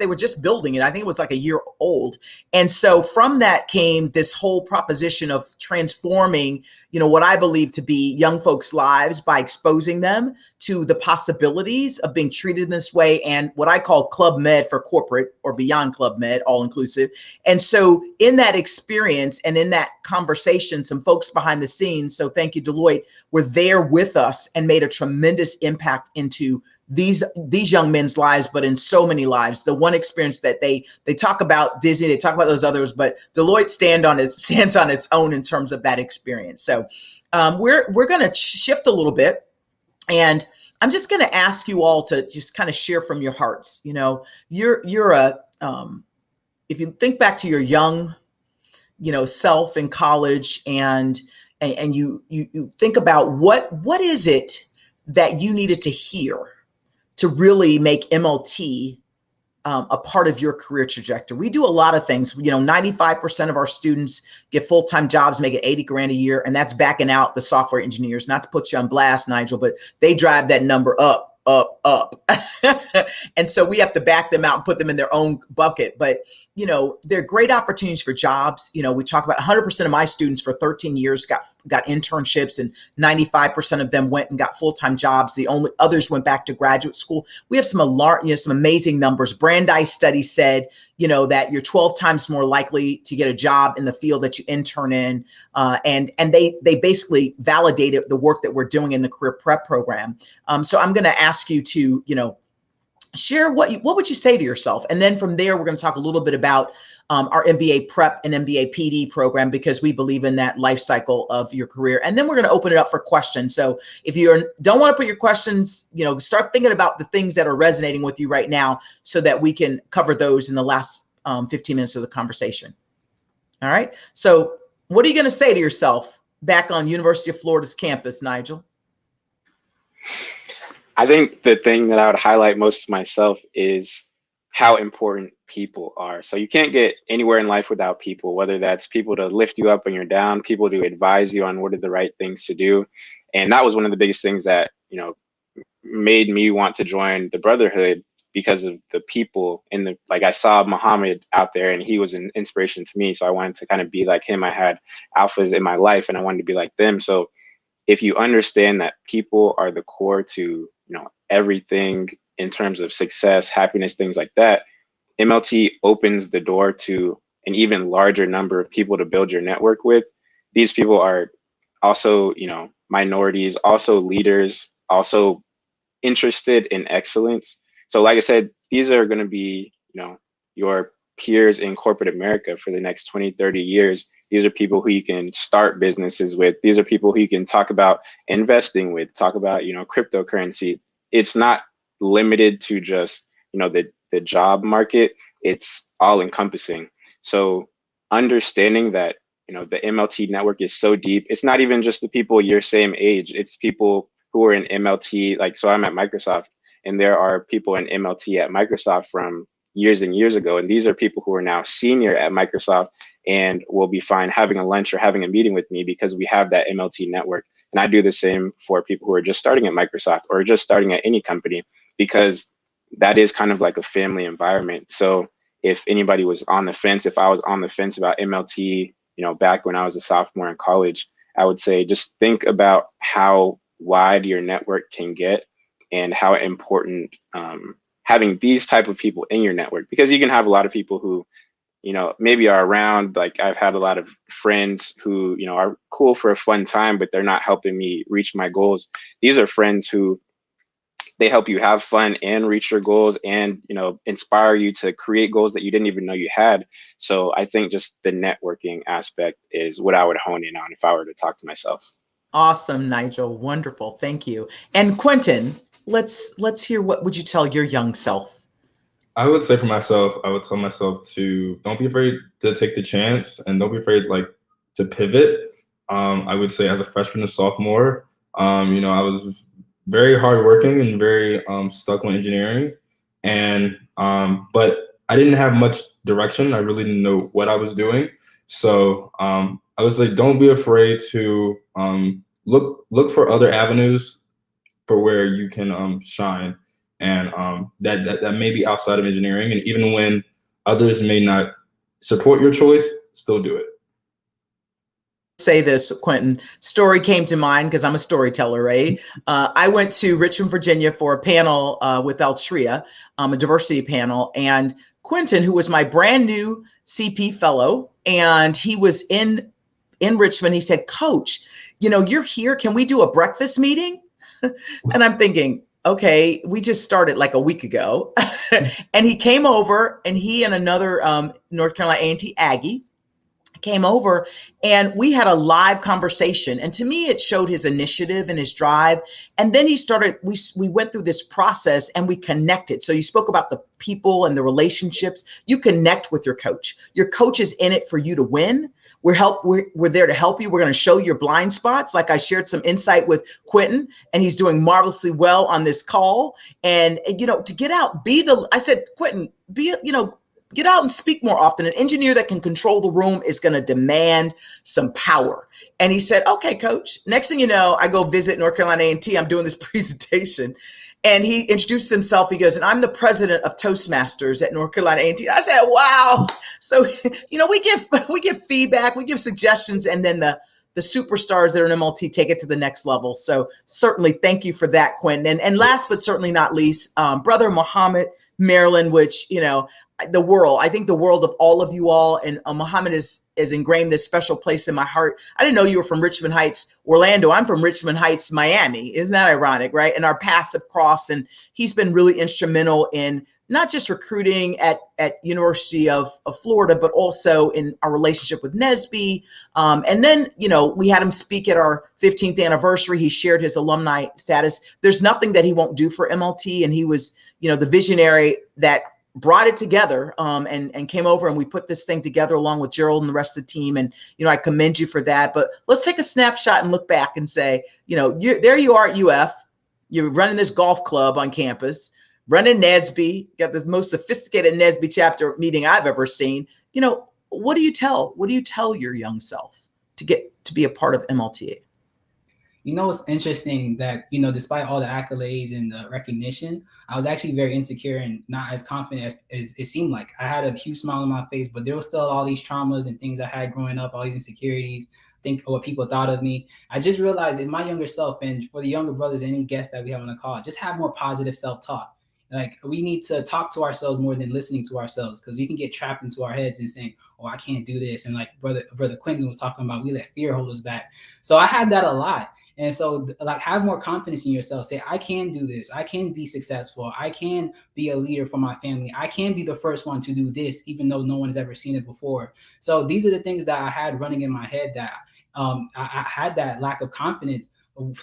were just building it. I think it was like a year old. And so from that came this whole proposition of transforming, what I believe to be young folks' lives by exposing them to the possibilities of being treated in this way, and what I call Club Med for corporate or beyond Club Med, all inclusive. And so in that experience and in that conversation, some folks behind the scenes, so thank you, Deloitte, were there with us and made a tremendous impact into these young men's lives, but in so many lives. The one experience that they talk about Disney, they talk about those others, but Deloitte stands on its own in terms of that experience. So we're going to shift a little bit, and I'm just going to ask you all to just kind of share from your hearts. You're if you think back to your young, self in college, and you think about what is it that you needed to hear to really make MLT a part of your career trajectory. We do a lot of things. 95% of our students get full-time jobs, making 80 grand a year, and that's backing out the software engineers. Not to put you on blast, Nigel, but they drive that number up. And so we have to back them out and put them in their own bucket. But, they're great opportunities for jobs. We talk about 100% of my students for 13 years got internships, and 95% of them went and got full-time jobs. The only others went back to graduate school. We have some amazing numbers. Brandeis study said, that you're 12 times more likely to get a job in the field that you intern in. And they basically validated the work that we're doing in the career prep program. So I'm going to ask you to, share what would you say to yourself? And then from there, we're going to talk a little bit about our MBA prep and MBA PD program, because we believe in that life cycle of your career. And then we're going to open it up for questions. So if you don't want to put your questions, start thinking about the things that are resonating with you right now so that we can cover those in the last 15 minutes of the conversation. All right. So what are you going to say to yourself back on University of Florida's campus, Nigel? I think the thing that I would highlight most to myself is how important people are. So you can't get anywhere in life without people, whether that's people to lift you up when you're down, people to advise you on what are the right things to do. And that was one of the biggest things that, made me want to join the Brotherhood, because of the people like I saw Muhammad out there and he was an inspiration to me. So I wanted to kind of be like him. I had alphas in my life and I wanted to be like them. So if you understand that people are the core to, everything in terms of success, happiness, things like that, MLT opens the door to an even larger number of people to build your network with. These people are also, minorities, also leaders, also interested in excellence. So like I said, these are going to be, your peers in corporate America for the next 20, 30 years. These are people who you can start businesses with. These are people who you can talk about investing with, talk about, cryptocurrency. It's not limited to just, the job market. It's all encompassing. So understanding that, the MLT network is so deep. It's not even just the people your same age. It's people who are in MLT. Like, so I'm at Microsoft, and there are people in MLT at Microsoft from years and years ago. And these are people who are now senior at Microsoft and will be fine having a lunch or having a meeting with me because we have that MLT network. And I do the same for people who are just starting at Microsoft or just starting at any company, because that is kind of like a family environment. So if anybody was on the fence, if I was on the fence about MLT, back when I was a sophomore in college, I would say just think about how wide your network can get and how important having these type of people in your network, because you can have a lot of people who, maybe are around. Like, I've had a lot of friends who, are cool for a fun time, but they're not helping me reach my goals. These are friends who they help you have fun and reach your goals and, inspire you to create goals that you didn't even know you had. So I think just the networking aspect is what I would hone in on if I were to talk to myself. Awesome, Nigel. Wonderful. Thank you. And Quentin, let's hear, what would you tell your young self? I would say for myself, I would tell myself to don't be afraid to take the chance and don't be afraid to pivot. I would say as a freshman and sophomore, I was very hardworking and very stuck on engineering, and but I didn't have much direction. I really didn't know what I was doing. So I was like, don't be afraid to look for other avenues for where you can shine, and that may be outside of engineering. And even when others may not support your choice, still do it. Say this, Quentin, story came to mind because I'm a storyteller, right? I went to Richmond, Virginia for a panel with Altria, a diversity panel, and Quentin, who was my brand new CP fellow, and he was in Richmond, he said, "Coach, you're here, can we do a breakfast meeting?" And I'm thinking, okay, we just started like a week ago. And he came over, and he and another North Carolina A&T Aggie came over, and we had a live conversation. And to me, it showed his initiative and his drive. And then we went through this process and we connected. So you spoke about the people and the relationships. You connect with your coach. Your coach is in it for you to win. We're there to help you. We're going to show your blind spots. Like I shared some insight with Quentin, and he's doing marvelously well on this call. And, to get out, I said, Quentin, get out and speak more often. An engineer that can control the room is going to demand some power. And he said, okay, coach. Next thing you know, I go visit North Carolina A&T. I'm doing this presentation. And he introduced himself. He goes, and I'm the president of Toastmasters at North Carolina A&T. I said, wow. So, we give feedback, we give suggestions, and then the superstars that are in MLT take it to the next level. So certainly thank you for that, Quentin. And last but certainly not least, Brother Muhammad, Maryland, which, I think the world of all of you all, and Muhammad is ingrained this special place in my heart. I didn't know you were from Richmond Heights, Orlando. I'm from Richmond Heights, Miami. Isn't that ironic, right? And our paths have crossed, and he's been really instrumental in not just recruiting at University of Florida, but also in our relationship with NSBE. And then, we had him speak at our 15th anniversary. He shared his alumni status. There's nothing that he won't do for MLT. And he was, the visionary that brought it together and came over, and we put this thing together along with Gerald and the rest of the team. And, I commend you for that. But let's take a snapshot and look back and say, there you are at UF. You're running this golf club on campus, running NSBE, got this most sophisticated NSBE chapter meeting I've ever seen. What do you tell your young self to get to be a part of MLTA? It's interesting that, despite all the accolades and the recognition, I was actually very insecure and not as confident as it seemed like. I had a huge smile on my face, but there was still all these traumas and things I had growing up, all these insecurities, think what people thought of me. I just realized in my younger self, and for the younger brothers, any guests that we have on the call, just have more positive self-talk. Like, we need to talk to ourselves more than listening to ourselves, because we can get trapped into our heads and saying, oh, I can't do this. And like brother Quentin was talking about, we let fear hold us back. So I had that a lot. And so like have more confidence in yourself. Say, I can do this. I can be successful. I can be a leader for my family. I can be the first one to do this, even though no one's ever seen it before. So these are the things that I had running in my head, that I had that lack of confidence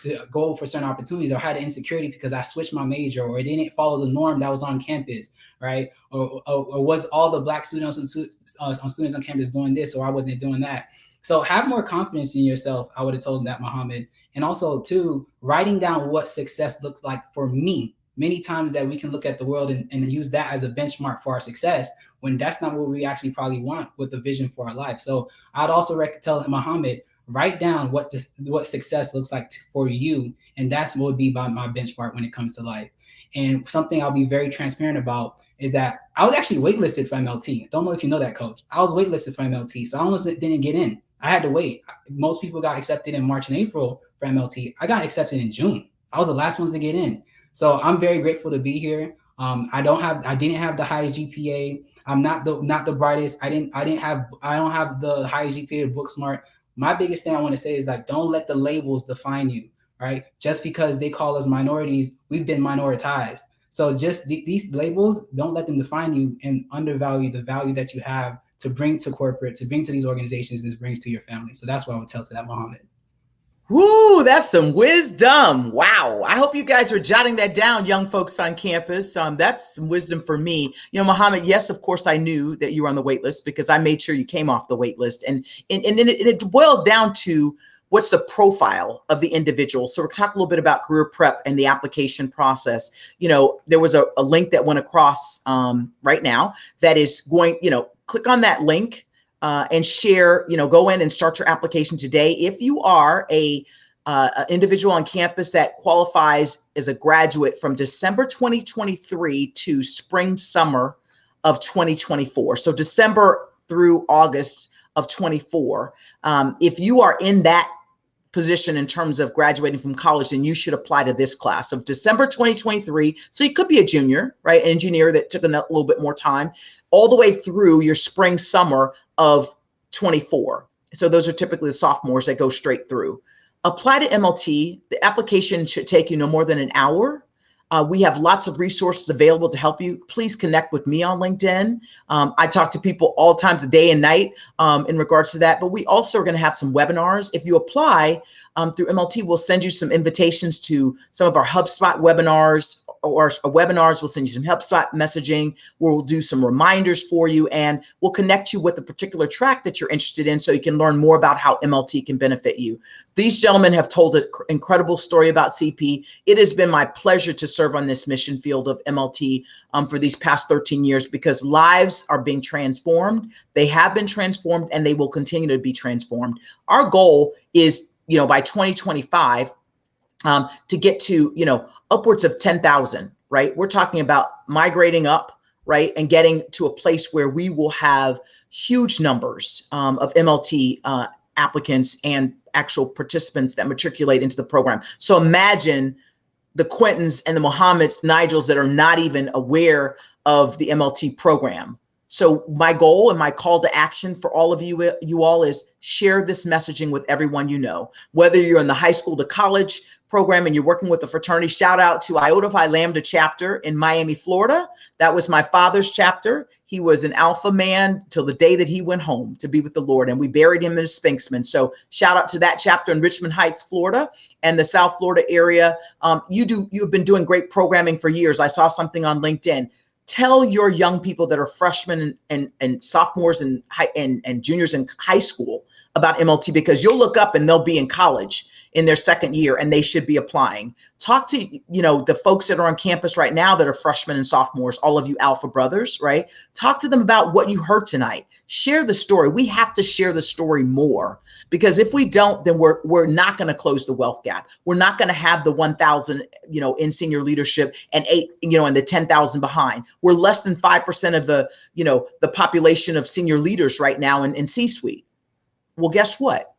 to go for certain opportunities, or had an insecurity because I switched my major, or it didn't follow the norm that was on campus, right? Or was all the Black students and students on campus doing this, or I wasn't doing that. So have more confidence in yourself. I would have told that, Muhammad. And also, too, writing down what success looks like for me. Many times that we can look at the world and use that as a benchmark for our success, when that's not what we actually probably want with the vision for our life. So I'd also tell Muhammad, write down what success looks like for you. And that's what would be my benchmark when it comes to life. And something I'll be very transparent about is that I was actually waitlisted for MLT. Don't know if you know that, Coach. I was waitlisted for MLT, so I almost didn't get in. I had to wait. Most people got accepted in March and April for MLT. I got accepted in June. I was the last ones to get in. So I'm very grateful to be here. I didn't have the highest GPA. I'm not the brightest. I don't have the highest GPA to book smart. My biggest thing I want to say is, like, don't let the labels define you, right? Just because they call us minorities, we've been minoritized. So just these labels, don't let them define you and undervalue the value that you have to bring to corporate, to bring to these organizations, this brings to your family. So that's what I would tell to that, Muhammad. Woo, that's some wisdom. Wow. I hope you guys are jotting that down, young folks on campus. That's some wisdom for me. You know, Muhammad, yes, of course, I knew that you were on the wait list because I made sure you came off the wait list. And it boils down to what's the profile of the individual. So we're talking a little bit about career prep and the application process. You know, there was a link that went across right now that is going, click on that link. And share, go in and start your application today. If you are a individual on campus that qualifies as a graduate from December 2023 to spring, summer of 2024, so December through August of 24, if you are in that position in terms of graduating from college, then you should apply to this class of December 2023. So you could be a junior, right? An engineer that took a little bit more time, all the way through your spring, summer of 24. So those are typically the sophomores that go straight through. Apply to MLT. The application should take you no more than an hour. We have lots of resources available to help you. Please connect with me on LinkedIn. I talk to people all times of day and night in regards to that, but we also are going to have some webinars. If you apply through MLT, we'll send you some invitations to some of our HubSpot webinars, or webinars. We'll send you some HubSpot messaging where we'll do some reminders for you, and we'll connect you with the particular track that you're interested in so you can learn more about how MLT can benefit you. These gentlemen have told an incredible story about CP. It has been my pleasure to serve on this mission field of MLT for these past 13 years, because lives are being transformed. They have been transformed and they will continue to be transformed. Our goal is, by 2025, to get to, upwards of 10,000, right? We're talking about migrating up, right? And getting to a place where we will have huge numbers of MLT applicants and actual participants that matriculate into the program. So imagine the Quintons and the Mohammeds, Nigels that are not even aware of the MLT program. So my goal and my call to action for all of you all is share this messaging with everyone you know. Whether you're in the high school to college program and you're working with a fraternity, shout out to Iota Phi Lambda chapter in Miami, Florida. That was my father's chapter. He was an alpha man till the day that he went home to be with the Lord, and we buried him in a Spinksman. So shout out to that chapter in Richmond Heights, Florida, and the South Florida area. You've been doing great programming for years. I saw something on LinkedIn. Tell your young people that are freshmen and sophomores and juniors in high school about MLT, because you'll look up and they'll be in college in their second year and they should be applying. Talk to, the folks that are on campus right now that are freshmen and sophomores, all of you Alpha brothers, right? Talk to them about what you heard tonight. Share the story. We have to share the story more, because if we don't, then we're not going to close the wealth gap. We're not going to have the 1,000, in senior leadership and and the 10,000 behind. We're less than 5% of the population of senior leaders right now in C-suite. Well, guess what?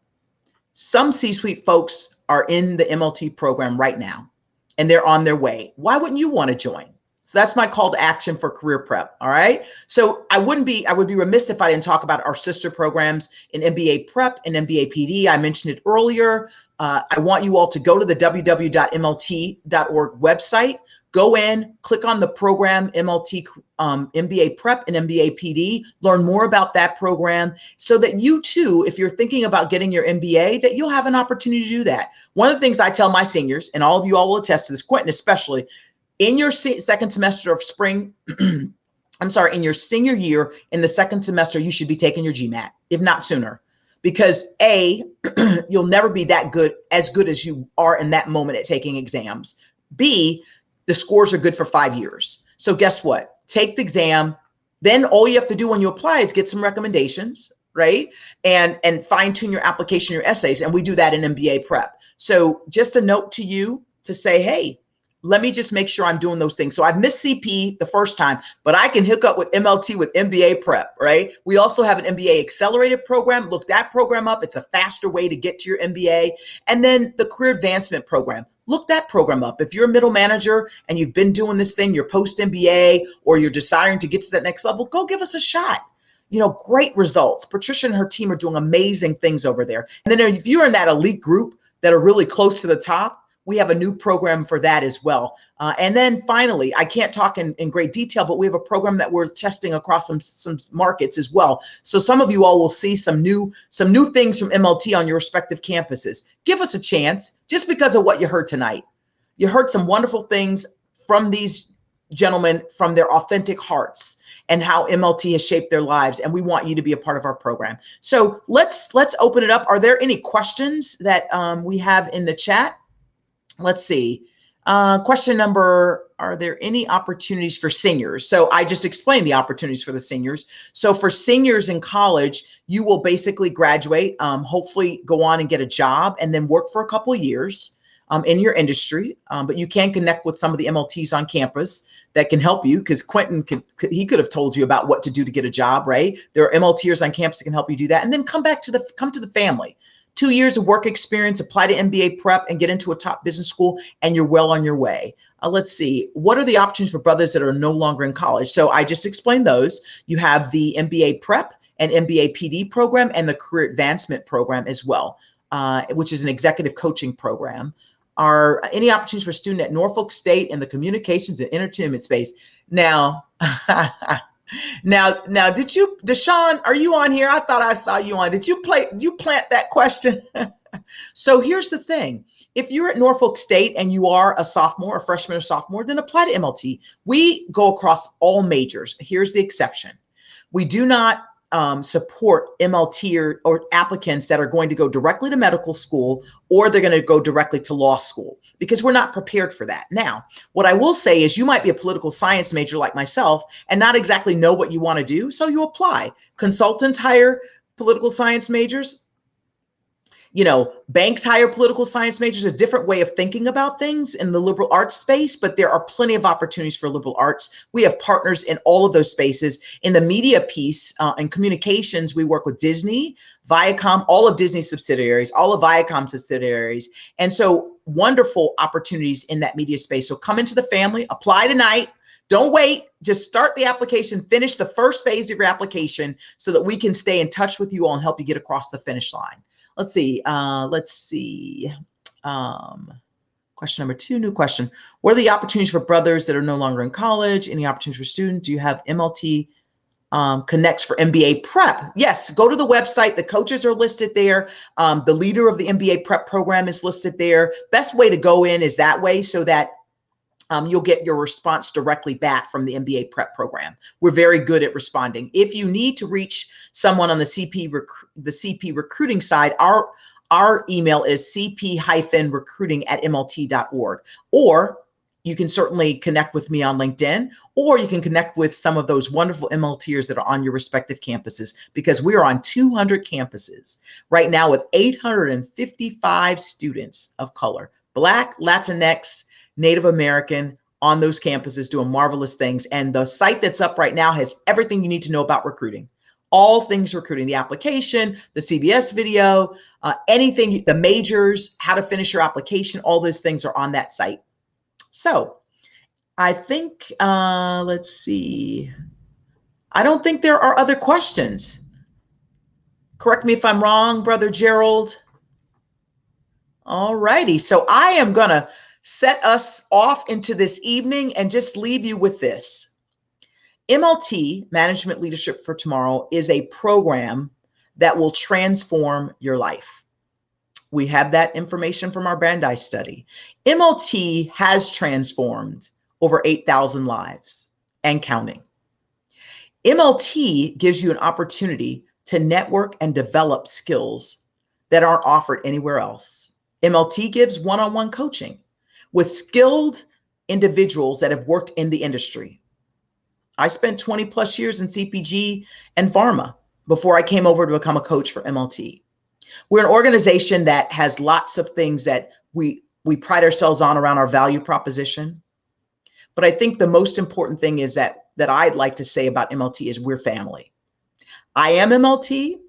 Some C-suite folks are in the MLT program right now, and they're on their way. Why wouldn't you want to join? So that's my call to action for career prep. All right. So I would be remiss if I didn't talk about our sister programs in MBA prep and MBA PD. I mentioned it earlier. I want you all to go to the www.mlt.org website. Go in, click on the program MLT MBA Prep and MBA PD, learn more about that program so that you too, if you're thinking about getting your MBA, that you'll have an opportunity to do that. One of the things I tell my seniors, and all of you all will attest to this, Quentin especially, in your second semester of spring, in your senior year in the second semester, you should be taking your GMAT, if not sooner. Because A, you'll never be that good as you are in that moment at taking exams. B, the scores are good for 5 years. So guess what? Take the exam. Then all you have to do when you apply is get some recommendations, right? And fine tune your application, your essays. And we do that in MBA prep. So just a note to you to say, hey, let me just make sure I'm doing those things. So I've missed CP the first time, but I can hook up with MLT with MBA prep, right? We also have an MBA accelerated program. Look that program up. It's a faster way to get to your MBA. And then the career advancement program. Look that program up. If you're a middle manager and you've been doing this thing, you're post MBA, or you're desiring to get to that next level, go give us a shot. You know, great results. Patricia and her team are doing amazing things over there. And then if you're in that elite group that are really close to the top, we have a new program for that as well. And then finally, I can't talk in great detail, but we have a program that we're testing across some markets as well. So some of you all will see some new things from MLT on your respective campuses. Give us a chance just because of what you heard tonight. You heard some wonderful things from these gentlemen from their authentic hearts and how MLT has shaped their lives. And we want you to be a part of our program. So let's open it up. Are there any questions that we have in the chat? Let's see. Question number, are there any opportunities for seniors? So I just explained the opportunities for the seniors. So for seniors in college, you will basically graduate, hopefully go on and get a job and then work for a couple of years in your industry. But you can connect with some of the MLTs on campus that can help you, because Quentin could have told you about what to do to get a job, right? There are MLTers on campus that can help you do that. And then come to the family. 2 years of work experience, apply to MBA prep and get into a top business school, and you're well on your way. Let's see. What are the options for brothers that are no longer in college? So I just explained those. You have the MBA prep and MBA PD program and the career advancement program as well, which is an executive coaching program. Are any opportunities for student at Norfolk State in the communications and entertainment space? Now, did you, Deshaun, are you on here? I thought I saw you on. Did you plant that question? So here's the thing. If you're at Norfolk State and you are a sophomore, a freshman or sophomore, then apply to MLT. We go across all majors. Here's the exception. We do not support MLT or applicants that are going to go directly to medical school, or they're going to go directly to law school, because we're not prepared for that. Now, what I will say is you might be a political science major like myself and not exactly know what you want to do, so you apply. Consultants hire political science majors. You know, banks hire political science majors, a different way of thinking about things in the liberal arts space, but there are plenty of opportunities for liberal arts. We have partners in all of those spaces. In the media piece and communications, we work with Disney, Viacom, all of Disney's subsidiaries, all of Viacom's subsidiaries. And so wonderful opportunities in that media space. So come into the family, apply tonight. Don't wait, just start the application, finish the first phase of your application so that we can stay in touch with you all and help you get across the finish line. Let's see. Question number 2, new question. What are the opportunities for brothers that are no longer in college? Any opportunities for students? Do you have MLT connects for MBA prep? Yes, go to the website. The coaches are listed there. The leader of the MBA prep program is listed there. Best way to go in is that way, so that you'll get your response directly back from the MBA prep program. We're very good at responding. If you need to reach someone on the CP recruiting side, our email is cp-recruiting@mlt.org. Or you can certainly connect with me on LinkedIn, or you can connect with some of those wonderful MLTers that are on your respective campuses, because we are on 200 campuses right now with 855 students of color, Black, Latinx, Native American on those campuses doing marvelous things. And the site that's up right now has everything you need to know about recruiting. All things recruiting, the application, the CBS video, anything, the majors, how to finish your application, all those things are on that site. So I think, let's see. I don't think there are other questions. Correct me if I'm wrong, Brother Gerald. All righty. So I am going to set us off into this evening and just leave you with this. MLT, Management Leadership for Tomorrow, is a program that will transform your life. We have that information from our Brandeis study. MLT has transformed over 8,000 lives and counting. MLT gives you an opportunity to network and develop skills that aren't offered anywhere else. MLT gives one-on-one coaching with skilled individuals that have worked in the industry. I spent 20 plus years in CPG and pharma before I came over to become a coach for MLT. We're an organization that has lots of things that we pride ourselves on around our value proposition. But I think the most important thing is that I'd like to say about MLT is we're family. I am MLT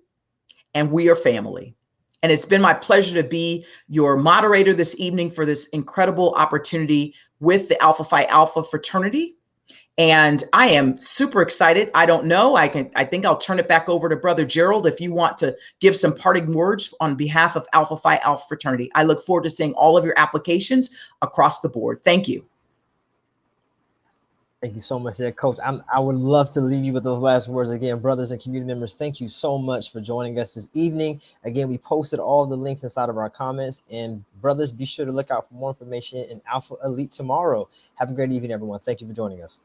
and we are family. And it's been my pleasure to be your moderator this evening for this incredible opportunity with the Alpha Phi Alpha fraternity. And I am super excited. I don't know. I think I'll turn it back over to Brother Gerald if you want to give some parting words on behalf of Alpha Phi Alpha fraternity. I look forward to seeing all of your applications across the board. Thank you. Thank you so much there, Coach. I would love to leave you with those last words again. Brothers and community members, thank you so much for joining us this evening. Again, we posted all the links inside of our comments. And brothers, be sure to look out for more information in Alpha Elite tomorrow. Have a great evening, everyone. Thank you for joining us.